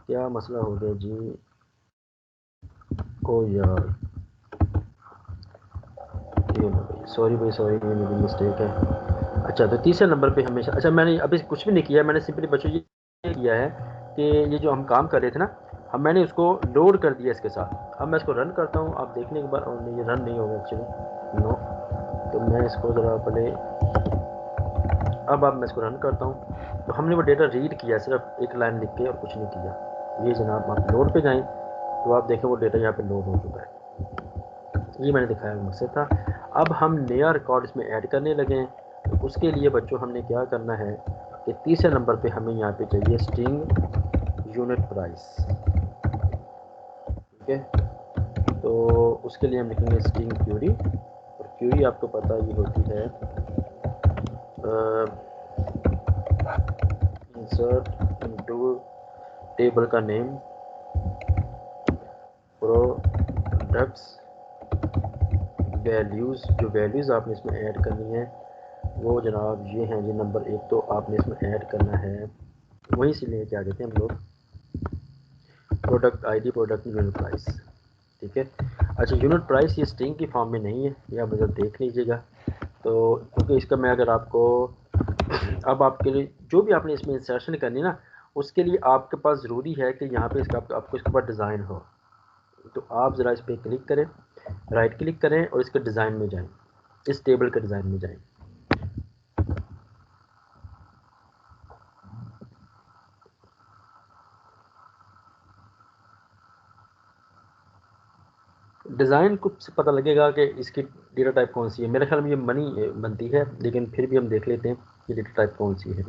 क्या मसला हो गया जी, ओ यार सॉरी भाई सॉरी, ये मेरी मिस्टेक है। अच्छा, तो तीसरे नंबर पे हमेशा, अच्छा मैंने अभी कुछ भी नहीं किया, मैंने सिंपली बच्चों ये किया है कि ये जो हम काम कर रहे थे ना, हम मैंने उसको लोड कर दिया इसके साथ। अब मैं इसको रन करता हूँ, आप देखने के बाद, और नहीं ये रन नहीं होगा एक्चुअली, नो। तो मैं इसको ज़रा पहले, अब मैं इसको रन करता हूँ तो हमने वो डेटा रीड किया, सिर्फ एक लाइन लिख के और कुछ नहीं किया। ये जनाब आप लोड पे जाएँ तो आप देखें वो डेटा यहाँ पे लोड हो चुका है। ये मैंने दिखाया मकसद था। अब हम नया रिकॉर्ड इसमें ऐड करने लगे हैं। तो उसके लिए बच्चों हमने क्या करना है कि तीसरे नंबर पे हमें यहाँ पे चाहिए स्ट्रिंग यूनिट प्राइस, ठीक है। तो उसके लिए हम लिखेंगे स्ट्रिंग क्यूरी, और क्यूरी आपको पता ये होती है इंसर्ट इनटू टेबल का नेम, प्रोडक्ट्स वैल्यूज़, जो वैल्यूज़ आपने इसमें ऐड करनी है वो जनाब ये हैं जी। नंबर 1 तो आपने इसमें ऐड करना है, वहीं से लेके आ जाते हैं हम लोग, product ID product unit price, ठीक है। अच्छा, यूनिट प्राइस ये स्ट्रिंग की फॉर्म में नहीं है, ये आप जब देख लीजिएगा। तो क्योंकि इसका मैं अगर आपको अब आपके लिए जो भी आपने इसमें इंसर्शन करनी ना, उसके लिए आपके पास ज़रूरी है कि यहाँ पे इसका आपको इसके ऊपर डिज़ाइन हो। तो आप ज़रा इस पर क्लिक करें, राइट क्लिक करें और इसके डिज़ाइन में जाएं, इस टेबल के डिज़ाइन में जाएं। डिज़ाइन को से पता लगेगा कि इसकी डेटा टाइप कौन सी है। मेरे ख्याल में ये मनी बनती है, लेकिन फिर भी हम देख लेते हैं कि डेटा टाइप कौन सी है।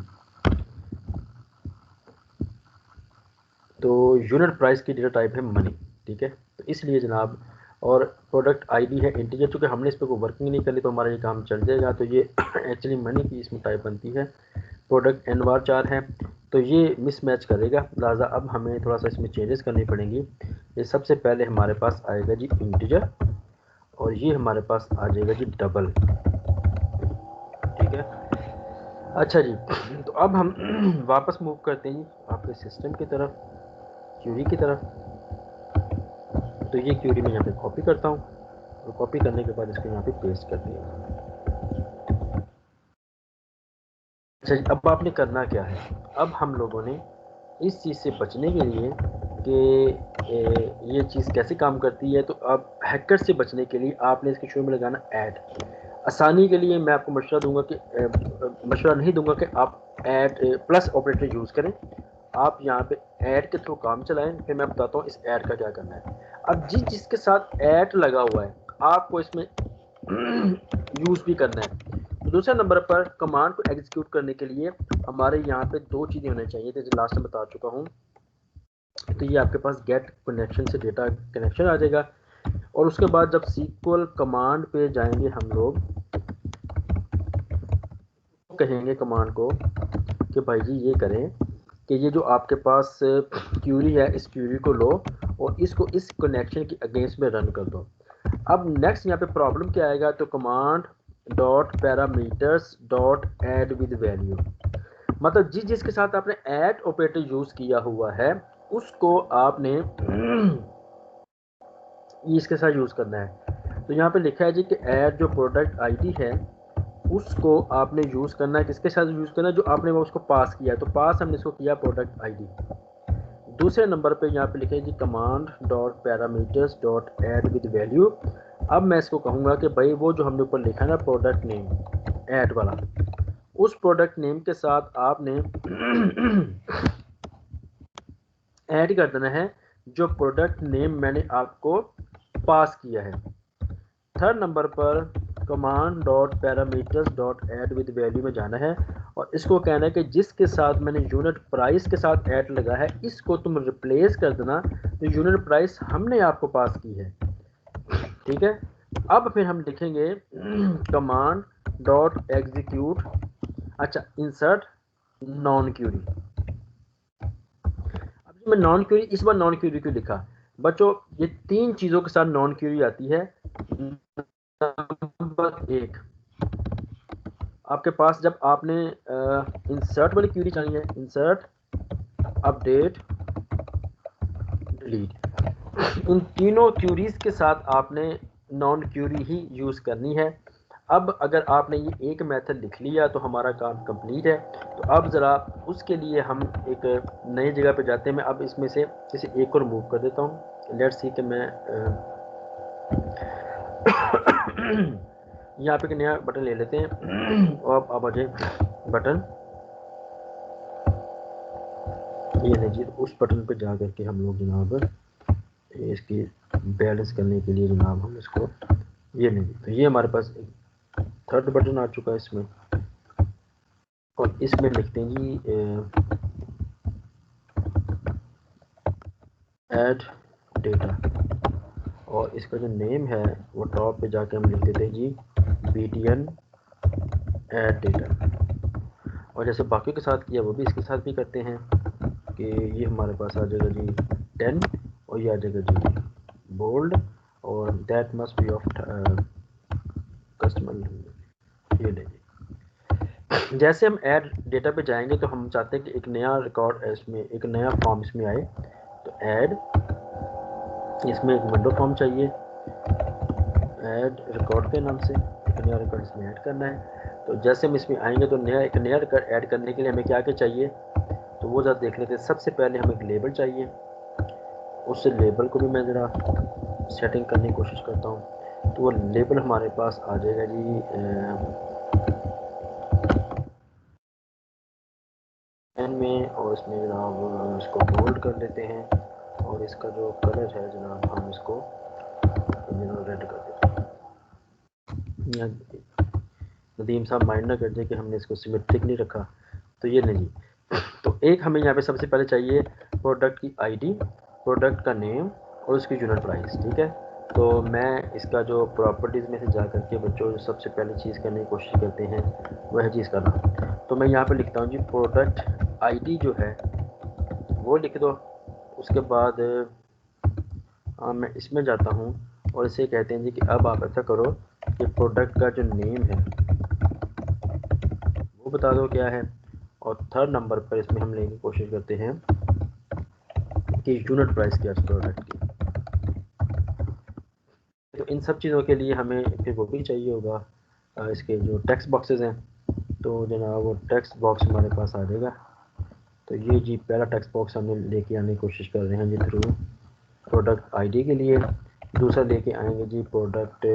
तो यूनिट प्राइस की डेटा टाइप है मनी, ठीक है। तो इसलिए जनाब, और प्रोडक्ट आईडी है इंटीजर, चूँकि हमने इस पर कोई वर्किंग नहीं करी तो हमारा ये काम चल जाएगा। तो ये एक्चुअली मनी की इसमें टाइप बनती है। प्रोडक्ट एनवार 4 है, तो ये मिसमैच करेगा, लिहाजा अब हमें थोड़ा सा इसमें चेंजेस करनी पड़ेंगी। ये सबसे पहले हमारे पास आएगा जी इंटीजर, और ये हमारे पास आ जाएगा जी डबल, ठीक है। अच्छा जी, तो अब हम वापस मूव करते हैं जी आपके सिस्टम की तरफ, क्यूरी की तरफ। तो ये क्यूरी मैं यहाँ पे कॉपी करता हूँ, और कॉपी करने के बाद इसको यहाँ पे पेस्ट कर दिया। अच्छा जी, अब आपने करना क्या है, अब हम लोगों ने इस चीज़ से बचने के लिए कि ये चीज़ कैसे काम करती है, तो अब हैकर से बचने के लिए आपने इसके शुरू में लगाना ऐड। आसानी के लिए मैं आपको मशवरा दूंगा कि मशवरा नहीं दूंगा कि आप ऐड प्लस ऑपरेटर यूज़ करें। आप यहाँ पे ऐड के थ्रू काम चलाएं, फिर मैं बताता हूँ इस ऐड का क्या करना है। अब जिसके साथ ऐड लगा हुआ है आपको इसमें यूज़ भी करना है। तो दूसरे नंबर पर कमांड को एग्जीक्यूट करने के लिए हमारे यहाँ पे दो चीज़ें होनी चाहिए, जैसे लास्ट में बता चुका हूँ। तो ये आपके पास गेट कनेक्शन से डेटा कनेक्शन आ जाएगा, और उसके बाद जब सीक्वल कमांड पे जाएंगे हम लोग, कहेंगे कमांड को कि भाई जी ये करें कि ये जो आपके पास क्यूरी है, इस क्यूरी को लो और इसको इस कनेक्शन के अगेंस्ट में रन कर दो। अब नेक्स्ट यहाँ पे प्रॉब्लम क्या आएगा, तो command dot parameters dot add with value, मतलब जिसके साथ आपने ऐड ऑपरेटर यूज किया हुआ है उसको आपने इसके साथ यूज करना है। तो यहाँ पे लिखा है जी कि ऐड जो प्रोडक्ट आईडी है उसको आपने यूज करना है, किसके साथ यूज करना है, जो आपने वो उसको पास किया है। तो पास हमने इसको किया प्रोडक्ट आईडी। दूसरे नंबर पे यहाँ पे लिखे जी command dot parameters dot add with value. अब मैं इसको कहूँगा कि भाई वो जो हमने ऊपर लिखा है ना प्रोडक्ट नेम ऐड वाला, उस प्रोडक्ट नेम के साथ आपने ऐड कर देना है जो प्रोडक्ट नेम मैंने आपको पास किया है। थर्ड नंबर पर command dot parameters dot add with value में जाना है, और इसको कहना है कि जिसके साथ मैंने यूनिट प्राइस के साथ ऐड लगा है इसको तुम रिप्लेस कर देना, तो यूनिट प्राइस हमने आपको पास की है, ठीक है। अब फिर हम लिखेंगे कमांड डॉट एग्जीक्यूट, अच्छा इंसर्ट नॉन क्यूरी। अब मैं नॉन क्यूरी, इस बार नॉन क्यूरी क्यों लिखा बच्चों, ये तीन चीज़ों के साथ नॉन क्यूरी आती है। नंबर एक, आपके पास जब आपने इंसर्ट वाली क्यूरी चाहिए है, इंसर्ट अपडेट डिलीट, उन तीनों क्यूरीज के साथ आपने नॉन क्यूरी ही यूज़ करनी है। अब अगर आपने ये एक मेथड लिख लिया तो हमारा काम कंप्लीट है। तो अब ज़रा उसके लिए हम एक नई जगह पे जाते हैं। मैं अब इसमें से किसी एक को रिमूव कर देता हूँ। लेट्स सी कि मैं यहाँ पे एक नया बटन ले लेते हैं और अब आ जाए बटन, ये नहीं जी, उस बटन पे जा करके हम लोग जनाब इसकी बैलेंस करने के लिए जनाब हम इसको, ये नहीं, तो ये हमारे पास थर्ड बटन आ चुका है इसमें, और इसमें लिखते हैं जी ऐड डेटा, और इसका जो नेम है वो टॉप पे जाके हम लिख देते हैं जी BTN ऐड डेटा। और जैसे बाकी के साथ किया वो भी इसके साथ भी करते हैं कि ये हमारे पास आ जाएगा जी 10, और ये आ जाएगा जी बोल्ड, और that must be of customer, ये नहीं। जैसे हम ऐड डेटा पे जाएंगे तो हम चाहते हैं कि एक नया रिकॉर्ड इसमें, एक नया फॉर्म इसमें आए। तो ऐड, इसमें एक विंडो फॉर्म चाहिए, ऐड रिकॉर्ड के नाम से एक नया रिकॉर्ड इसमें ऐड करना है। तो जैसे हम इसमें आएंगे तो एक नया रिकॉर्ड ऐड करने के लिए हमें क्या क्या चाहिए, तो वो ज़रा देख लेते हैं। सबसे पहले हमें एक लेबल चाहिए, उस लेबल को भी मैं ज़रा सेटिंग करने की कोशिश करता हूँ। तो वो लेबल हमारे पास आ जाएगा जी एन में, और इसमें जनाब इसको बोल्ड कर लेते हैं, और इसका जो कलर है जनाब हम इसको रेड कर देते हैं। नदीम साहब माइंड ना कर दे कि हमने इसको सिमेट्रिक नहीं रखा, तो ये नहीं। तो एक हमें यहाँ पे सबसे पहले चाहिए प्रोडक्ट की आईडी, प्रोडक्ट का नेम और उसकी यूनिट प्राइस, ठीक है। तो मैं इसका जो प्रॉपर्टीज़ में से जा करके बच्चों जो सबसे पहले चीज़ करने की कोशिश करते हैं वह है चीज़ का नाम। तो मैं यहाँ पे लिखता हूँ जी प्रोडक्ट आईडी जो है वो लिख दो। उसके बाद मैं इसमें जाता हूँ और इसे कहते हैं जी कि अब आप ऐसा करो कि प्रोडक्ट का जो नेम है वो बता दो क्या है, और थर्ड नंबर पर इसमें हम लेने की कोशिश करते हैं कि यूनिट प्राइस क्या है प्रोडक्ट की। तो इन सब चीज़ों के लिए हमें फिर वो भी चाहिए होगा इसके जो टेक्स्ट बॉक्सेस हैं। तो जनाब वो टेक्स्ट बॉक्स हमारे पास आ जाएगा। तो ये जी पहला टेक्स्ट बॉक्स हम लेके आने की कोशिश कर रहे हैं जी थ्रू प्रोडक्ट आईडी के लिए। दूसरा लेके आएंगे जी प्रोडक्ट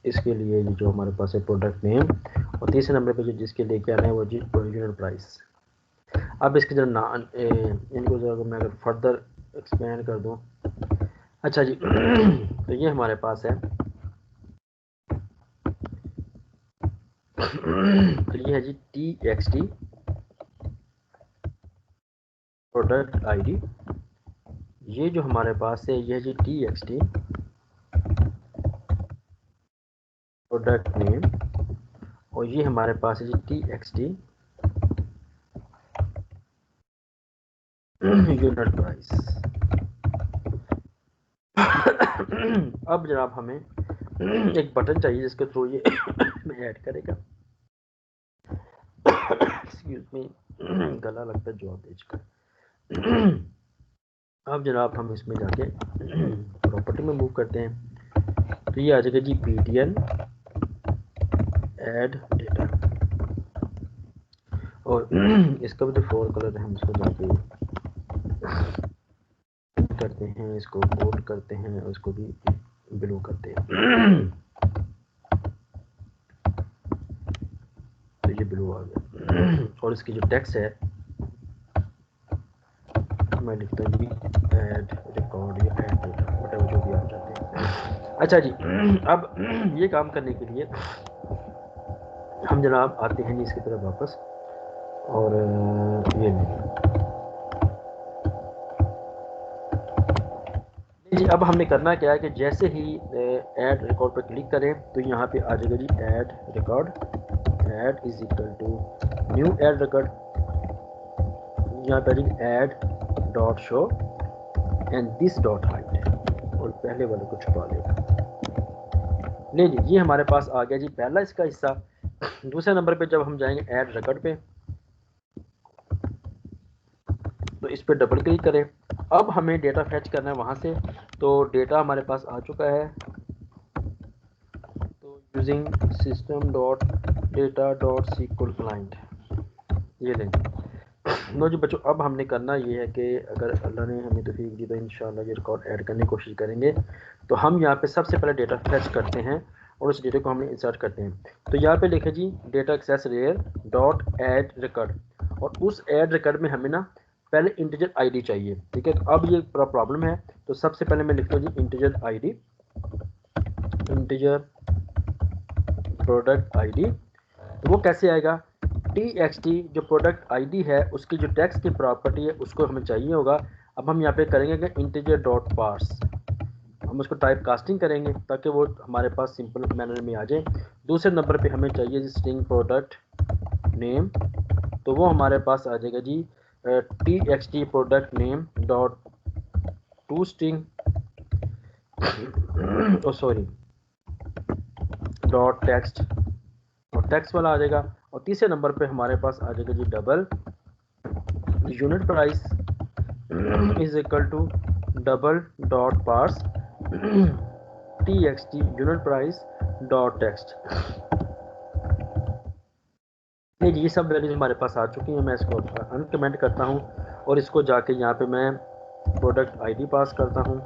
इसके लिए जो हमारे पास है प्रोडक्ट नेम, और तीसरे नंबर पे जो जिसके लेके आना है वो जी यूनिट प्राइस। अब इसके जरा इनको जरा मैं अगर फर्दर एक्सपेंड कर दूं, अच्छा जी तो ये हमारे पास है तो ये है जी TXT प्रोडक्ट आईडी। ये जो हमारे पास है ये है जी TXT प्रोडक्ट नेम, और ये हमारे पास है जी TXT यूनिट प्राइस। अब जनाब हमें एक बटन चाहिए जिसके थ्रू ये ऐड करेगा। एक्सक्यूज मी, गला लगता है जॉब बेच कर। अब जनाब हम इसमें जाके प्रॉपर्टी में मूव करते हैं। तो ये आ जाएगा जी BTN ऐड डेटा, और इसका भी जो फोर कलर है हम इसको जाके करते हैं, इसको बोल्ड करते हैं और इसको भी ब्लू करते हैं। तो ये ब्लू आ गया, और इसकी जो टेक्स्ट है मैं लिखता हूँ जी ऐड रिकॉर्ड या ऐड डेटा, वटेवर जो भी आप चाहते हैं। अच्छा जी अब ये काम करने के लिए हम जनाब आते हैं जी इसकी तरफ वापस, और ये जी अब हमने करना क्या है कि जैसे ही ऐड रिकॉर्ड पर क्लिक करें तो यहाँ पे आ जाएगा जी add record, add is equal to new add record. यहाँ पे add dot show and this dot hide, और पहले वाले को छुपा लेगा। नहीं जी ये हमारे पास आ गया जी पहला इसका हिस्सा। दूसरे नंबर पे जब हम जाएंगे ऐड रिकॉर्ड पे तो इस पर डबल क्लिक करें। अब हमें डेटा फैच करना है वहाँ से, तो डेटा हमारे पास आ चुका है। तो using system dot data dot SQL client, ये लेंगे। नो जी बच्चों अब हमने करना ये है कि अगर अल्लाह ने हमें तौफीक दी तो इंशाल्लाह ये रिकॉर्ड ऐड करने की कोशिश करेंगे। तो हम यहाँ पे सबसे पहले डेटा फैच करते हैं और उस डेटा को हमने इंसर्ट करते हैं। तो यहाँ पे लिखे जी data access layer dot add record, और उस ऐड रिकॉर्ड में हमें ना पहले इंटीजर आईडी चाहिए, ठीक है। तो अब ये प्रॉब्लम है, तो सबसे पहले मैं लिखता हूँ जी integer ID, integer product ID. तो वो कैसे आएगा, TXT जो प्रोडक्ट आईडी है उसकी जो टेक्स्ट की प्रॉपर्टी है उसको हमें चाहिए होगा। अब हम यहाँ पे करेंगे कि इंटीजर डॉट पार्स, हम उसको टाइप कास्टिंग करेंगे ताकि वो हमारे पास सिंपल मैनर में आ जाए। दूसरे नंबर पे हमें चाहिए स्ट्रिंग प्रोडक्ट नेम, तो वो हमारे पास आ जाएगा जी TXT product name dot to string oh sorry dot text, और टेक्स्ट वाला आ जाएगा। और तीसरे नंबर पे हमारे पास आ जाएगा जी double unit price is equal to double dot parse TXT unit price dot text. ये सब वैल्यूज हमारे पास आ चुकी हैं। मैं इसको अनकमेंट करता हूँ और इसको जाके यहाँ पे मैं प्रोडक्ट आईडी पास करता हूँ,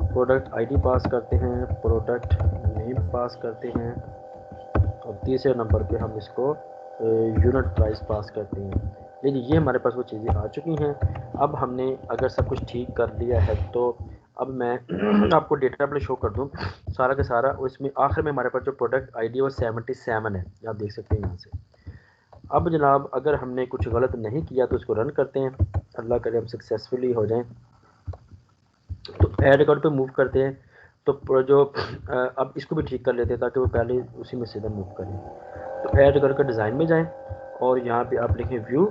प्रोडक्ट आईडी पास करते हैं, प्रोडक्ट नेम पास करते हैं और तीसरे नंबर पे हम इसको यूनिट प्राइस पास करते हैं। लेकिन ये हमारे पास वो चीज़ें आ चुकी हैं। अब हमने अगर सब कुछ ठीक कर लिया है तो अब मैं आपको डेटा अपने शो कर दूं सारा का सारा, और इसमें आखिर में हमारे पास जो प्रोडक्ट आईडी है वो 77 है, आप देख सकते हैं यहाँ से। अब जनाब अगर हमने कुछ गलत नहीं किया तो इसको रन करते हैं, अल्लाह करे हम सक्सेसफुली हो जाएं। तो ऐड अकाउंट पे मूव करते हैं, तो जो अब इसको भी ठीक कर लेते हैं ताकि वो पहले उसी में सीधा मूव करें। तो ऐड अकाउंट का डिज़ाइन में जाएं और यहाँ पे आप लिखें व्यू,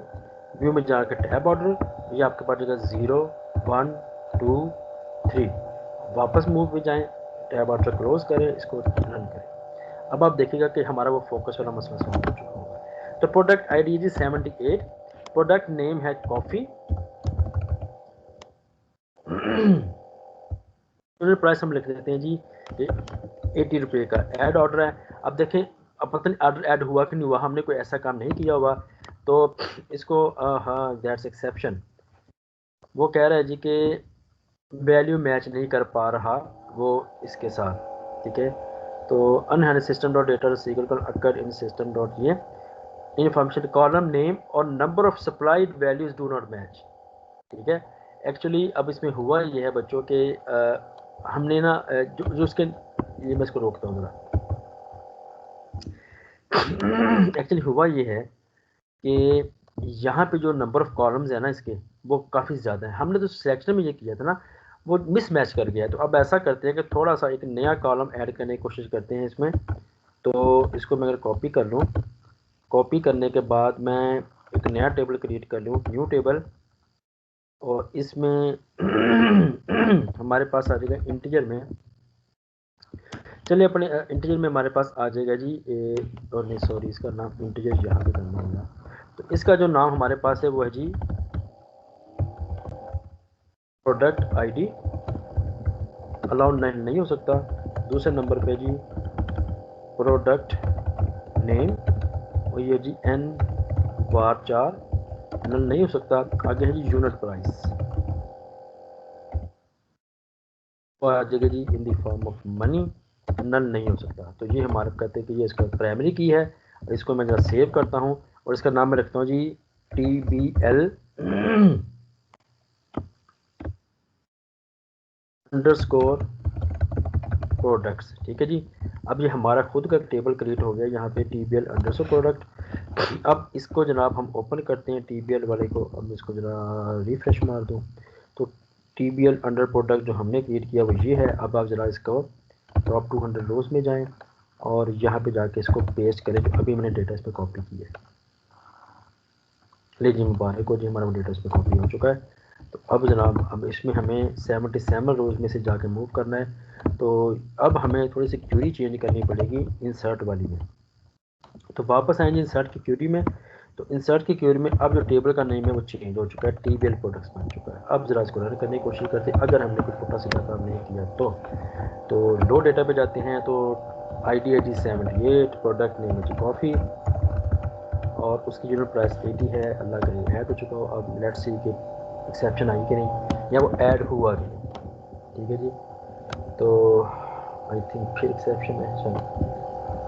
व्यू में जाकर टैब ऑर्डर, ये आपके पास जगह 0 1 2 3, वापस मूव में जाएं, टैब ऑर्डर क्लोज करें, इसको रन करें। अब आप देखिएगा कि हमारा वो फोकस वाला मसला सॉल्व हो चुका होगा। तो प्रोडक्ट आईडी जी 78, प्रोडक्ट नेम है कॉफ़ी, प्राइस हम लिख देते हैं जी 80 रुपये का। ऐड ऑर्डर है, अब देखें अब पता नहीं ऑर्डर ऐड हुआ कि नहीं हुआ, हमने कोई ऐसा काम नहीं किया हुआ तो इसको हाँ दैट्स एक्सेप्शन। वो कह रहा है जी कि वैल्यू मैच नहीं कर पा रहा वो इसके साथ, ठीक है। तो अनहैंड सिस्टम डॉट डेटा सीक्वल अकर इन सिस्टम डॉट ये इन फंक्शन कॉलम नेम और number of supplied values do not match, ठीक है। एक्चुअली अब इसमें हुआ ये है बच्चों के हमने ना जो उसके ये मैं इसको रोकता हूँ जरा। एक्चुअली हुआ ये है कि यहाँ पे जो नंबर ऑफ कॉलम्स है ना इसके वो काफ़ी ज़्यादा है। हमने तो सिलेक्शन में ये किया था ना वो मिसमैच कर गया है। तो अब ऐसा करते हैं कि थोड़ा सा एक नया कॉलम ऐड करने की कोशिश करते हैं इसमें। तो इसको मैं अगर कॉपी कर लूँ, कॉपी करने के बाद मैं एक नया टेबल क्रिएट कर लूँ, न्यू टेबल, और इसमें हमारे पास आ जाएगा इंटीजर में, चलिए अपने इंटीजर में हमारे पास आ जाएगा जी और नहीं सॉरी इसका नाम इंटीजर यहाँ पे करना होगा। तो इसका जो नाम हमारे पास है वो है जी प्रोडक्ट आईडी, अलाउड 9 नहीं हो सकता। दूसरे नंबर पे जी प्रोडक्ट नेम और ये जी n बार 4 नल नहीं हो सकता। आगे है जी यूनिट प्राइस और आ जाएगा जी in the form of money, null नहीं हो सकता। तो ये हमारा कहते हैं कि ये इसका प्राइमरी की है। इसको मैं जरा सेव करता हूँ और इसका नाम मैं रखता हूँ जी TBL अंडरस्कोर प्रोडक्ट्स, ठीक है जी। अब ये हमारा खुद का टेबल क्रिएट हो गया यहाँ पे TBL अंडरस्कोर प्रोडक्ट। अब इसको जनाब हम ओपन करते हैं TBL वाले को। अब इसको जरा रिफ्रेश मार दूँ तो TBL अंडर प्रोडक्ट जो हमने क्रिएट किया वो ये है। अब आप जरा इसको टॉप 200 रोज में जाएं और यहाँ पे जाके इसको पेस्ट करें जो अभी मैंने डेटा इस पर कॉपी किया है। लेकिन मुबारक हो जी हमारा वो डेटा इस पर कॉपी हो चुका है। तो अब जनाब अब इसमें हमें 77 रोज में से जाके मूव करना है। तो अब हमें थोड़ी सी क्यूरी चेंज करनी पड़ेगी इंसर्ट वाली में। तो वापस आएंगे इंसर्ट की क्यूरी में। तो इंसर्ट की क्यूरी में अब जो टेबल का नेम है वो चेंज हो चुका है, TBL प्रोडक्ट्स बन चुका है। अब जरा इसको रन करने की कोशिश करते हैं अगर हमने कोई छोटा सीधा काम नहीं किया तो लो डेटा पे जाते हैं तो ID है जी 78, प्रोडक्ट नेम है जी कॉफ़ी और उसकी यूनिट प्राइस 80 है। अल्लाह करे ऐड हो चुका हो। अब लेट्स सी कि एक्सेप्शन आई कि नहीं या वो ऐड हुआ कि नहीं, ठीक है जी। तो आई थिंक फिर एक्सेप्शन है, चलो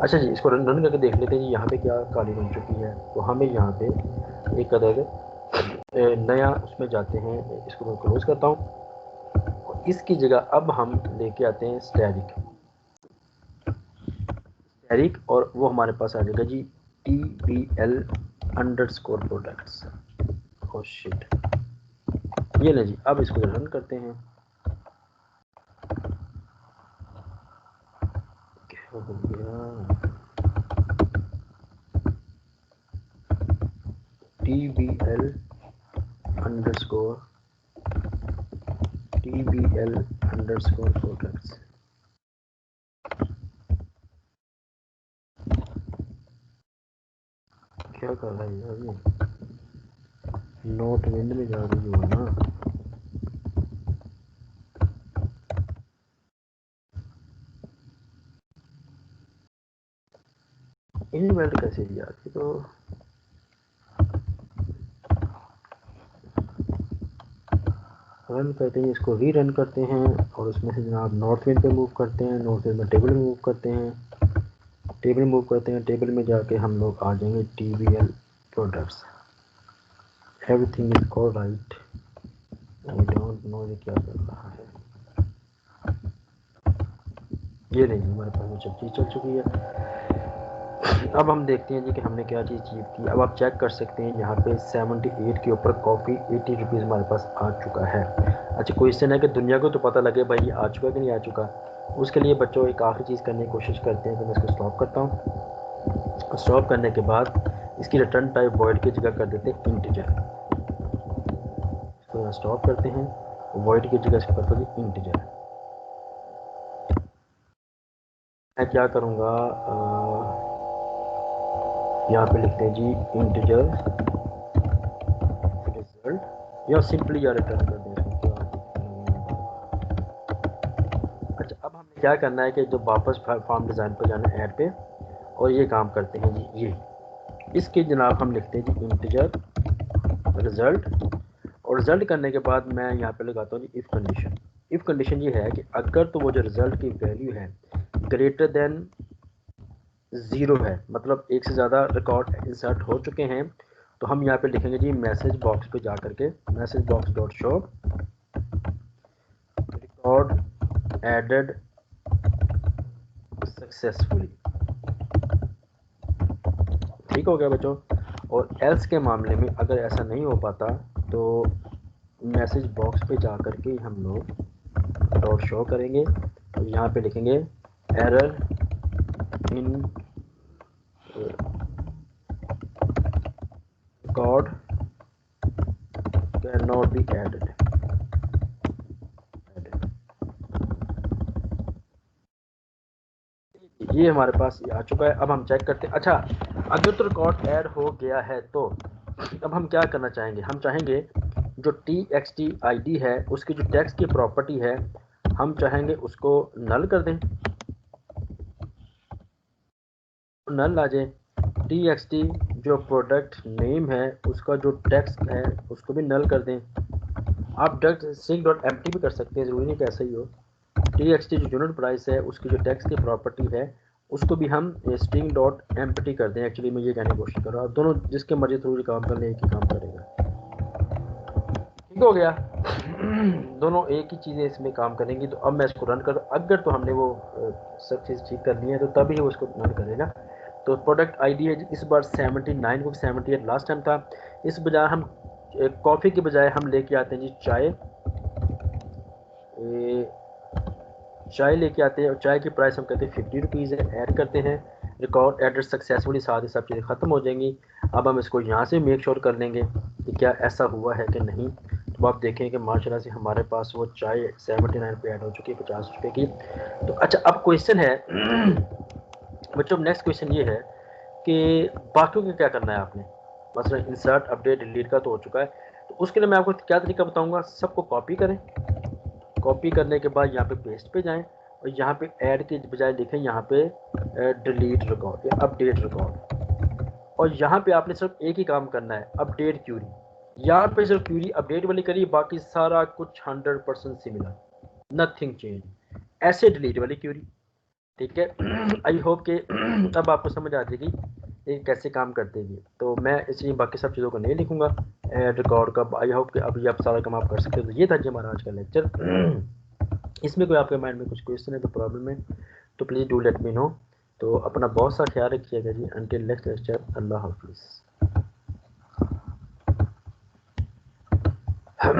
अच्छा जी इसको रन करके देख लेते हैं जी यहाँ पे क्या काली बन चुकी है। तो हमें यहाँ पे एक अदद नया उसमें जाते हैं, इसको मैं क्लोज करता हूँ और इसकी जगह अब हम लेके आते हैं स्टैटिक और वो हमारे पास आ जाएगा जी TBL underscore products. Oh shit, ये ले जी। अब इसको रन करते हैं, क्या हो गया, TBL अंडरस्कोर प्रोडक्ट्स। क्या कर रहा है यार ये, नोट विंड में जा रही हो ना। इनवैलिड कैसे दिया थी, तो रन करते हैं, इसको री रन करते हैं और उसमें से जनाब नॉर्थ विंड पे मूव करते हैं, नॉर्थ विंड में टेबल मूव करते हैं, टेबल मूव करते हैं, टेबल में जाके हम लोग आ जाएंगे TVL products, everything is all right, I don't know ये क्या कर रहा है, ये नहीं हमारे पास वो चीज़ चल चुकी है। अब हम देखते हैं जी कि हमने क्या चीज़ अचीव की। अब आप चेक कर सकते हैं यहाँ पे 78 के ऊपर कॉफ़ी 80 रुपीज़ हमारे पास आ चुका है। अच्छा क्वेश्चन है कि दुनिया को तो पता लगे भाई ये आ चुका कि नहीं आ चुका। उसके लिए बच्चों एक आखिरी चीज़ करने की कोशिश करते हैं कि मैं इसको स्टॉप करता हूँ। स्टॉप करने के बाद इसकी रिटर्न टाइप वॉइड की जगह कर देते हैं इंटीजर। इसको स्टॉप करते हैं, वॉइड की जगह इसको करते हैं इंटीजर। मैं क्या करूँगा, यहाँ पे लिखते हैं जी इंटीजर रिजल्ट, या सिंपली या रिटर्न कर दें इसको। अच्छा अब हमने क्या करना है कि जब वापस फॉर्म डिज़ाइन पर जाना है ऐड पे, और ये काम करते हैं जी, ये इसके जनाब हम लिखते हैं जी इंटीजर रिजल्ट, और रिजल्ट करने के बाद मैं यहाँ पे लगाता हूँ जी इफ़ कंडीशन। इफ़ कंडीशन ये है कि अगर तो वो जो रिजल्ट की वैल्यू है ग्रेटर देन 0 है, मतलब एक से ज़्यादा रिकॉर्ड इंसर्ट हो चुके हैं, तो हम यहाँ पे लिखेंगे जी मैसेज बॉक्स पे जा करके message box dot show record added successfully. ठीक हो गया बच्चों। और एल्स के मामले में अगर ऐसा नहीं हो पाता तो मैसेज बॉक्स पे जा करके हम लोग डॉट शो करेंगे और यहाँ पे लिखेंगे error in record can not be added. ये हमारे पास ये आ चुका है। अब हम चेक करते हैं। अच्छा अगर तो रिकॉर्ड ऐड हो गया है तो अब हम क्या करना चाहेंगे, हम चाहेंगे जो TXT ID है उसकी जो टेक्स्ट की प्रॉपर्टी है हम चाहेंगे उसको नल कर दें, नल आ जाए। TXT जो प्रोडक्ट नेम है उसका जो टेक्स्ट है उसको भी नल कर दें। आप डायरेक्ट स्ट्रिंग डॉट एम्प्टी भी कर सकते हैं, ज़रूरी नहीं कि ऐसा ही हो। TXT जो यूनिट प्राइस है उसकी जो टेक्स्ट की प्रॉपर्टी है उसको भी हम स्ट्रिंग डॉट एम्प्टी कर दें। एक्चुअली मैं ये कहने की कोशिश कर रहा हूँ, दोनों जिसके मर्जी थ्रू काम कर ले एक ही काम करेगा। ठीक हो गया। दोनों एक ही चीज़ें इसमें काम करेंगी। तो अब मैं इसको रन कर, अगर तो हमने वो सब चीज़ ठीक कर ली है तो तभी वो इसको रन करेगा। तो प्रोडक्ट आईडी है इस बार 79 को 78 लास्ट टाइम था। इस बजाय हम कॉफ़ी के बजाय हम लेके आते हैं जी चाय, चाय लेके आते हैं और चाय की प्राइस हम कहते हैं 50 रुपीज़ है, ऐड करते हैं। रिकॉर्ड एड्रेस सक्सेसफुली, साथ ही सब चीज़ें ख़त्म हो जाएंगी। अब हम इसको यहाँ से मेक श्योर कर लेंगे कि क्या ऐसा हुआ है कि नहीं। तो आप देखें कि माशाल्लाह से हमारे पास वो चाय 79 पे ऐड हो चुकी है 50 रुपये की। तो अच्छा अब क्वेश्चन है बच्चों, नेक्स्ट क्वेश्चन ये है कि बाकियों का क्या करना है आपने। मसला इंसर्ट अपडेट डिलीट का तो हो चुका है, तो उसके लिए मैं आपको क्या तरीका बताऊँगा। सबको कॉपी करें, कॉपी करने के बाद यहाँ पे पेस्ट पे जाएं और यहाँ पे ऐड के बजाय लिखें यहाँ पे डिलीट रिकॉर्ड या अपडेट रिकॉर्ड, और यहाँ पे आपने सिर्फ एक ही काम करना है, अपडेट क्यूरी। यहाँ पे सिर्फ क्यूरी अपडेट वाली करिए, बाकी सारा कुछ 100% सिमिलर, नथिंग चेंज। ऐसे डिलीट वाली क्यूरी, ठीक है। आई होप कि अब आपको समझ आ जाएगी ये कैसे काम करते हैं। तो मैं इसलिए बाकी सब चीज़ों को नहीं लिखूंगा ऐड रिकॉर्ड का। आई होप कि अभी आप सारा काम आप कर सकते हो। तो ये था जी हमारा आज का लेक्चर। इसमें कोई आपके माइंड में कुछ क्वेश्चन है तो प्रॉब्लम है तो please do let me know. तो अपना बहुत सा ख्याल रखिएगा जी। अंटिल नेक्स्ट लेक्चर, अल्लाह हाफिज़।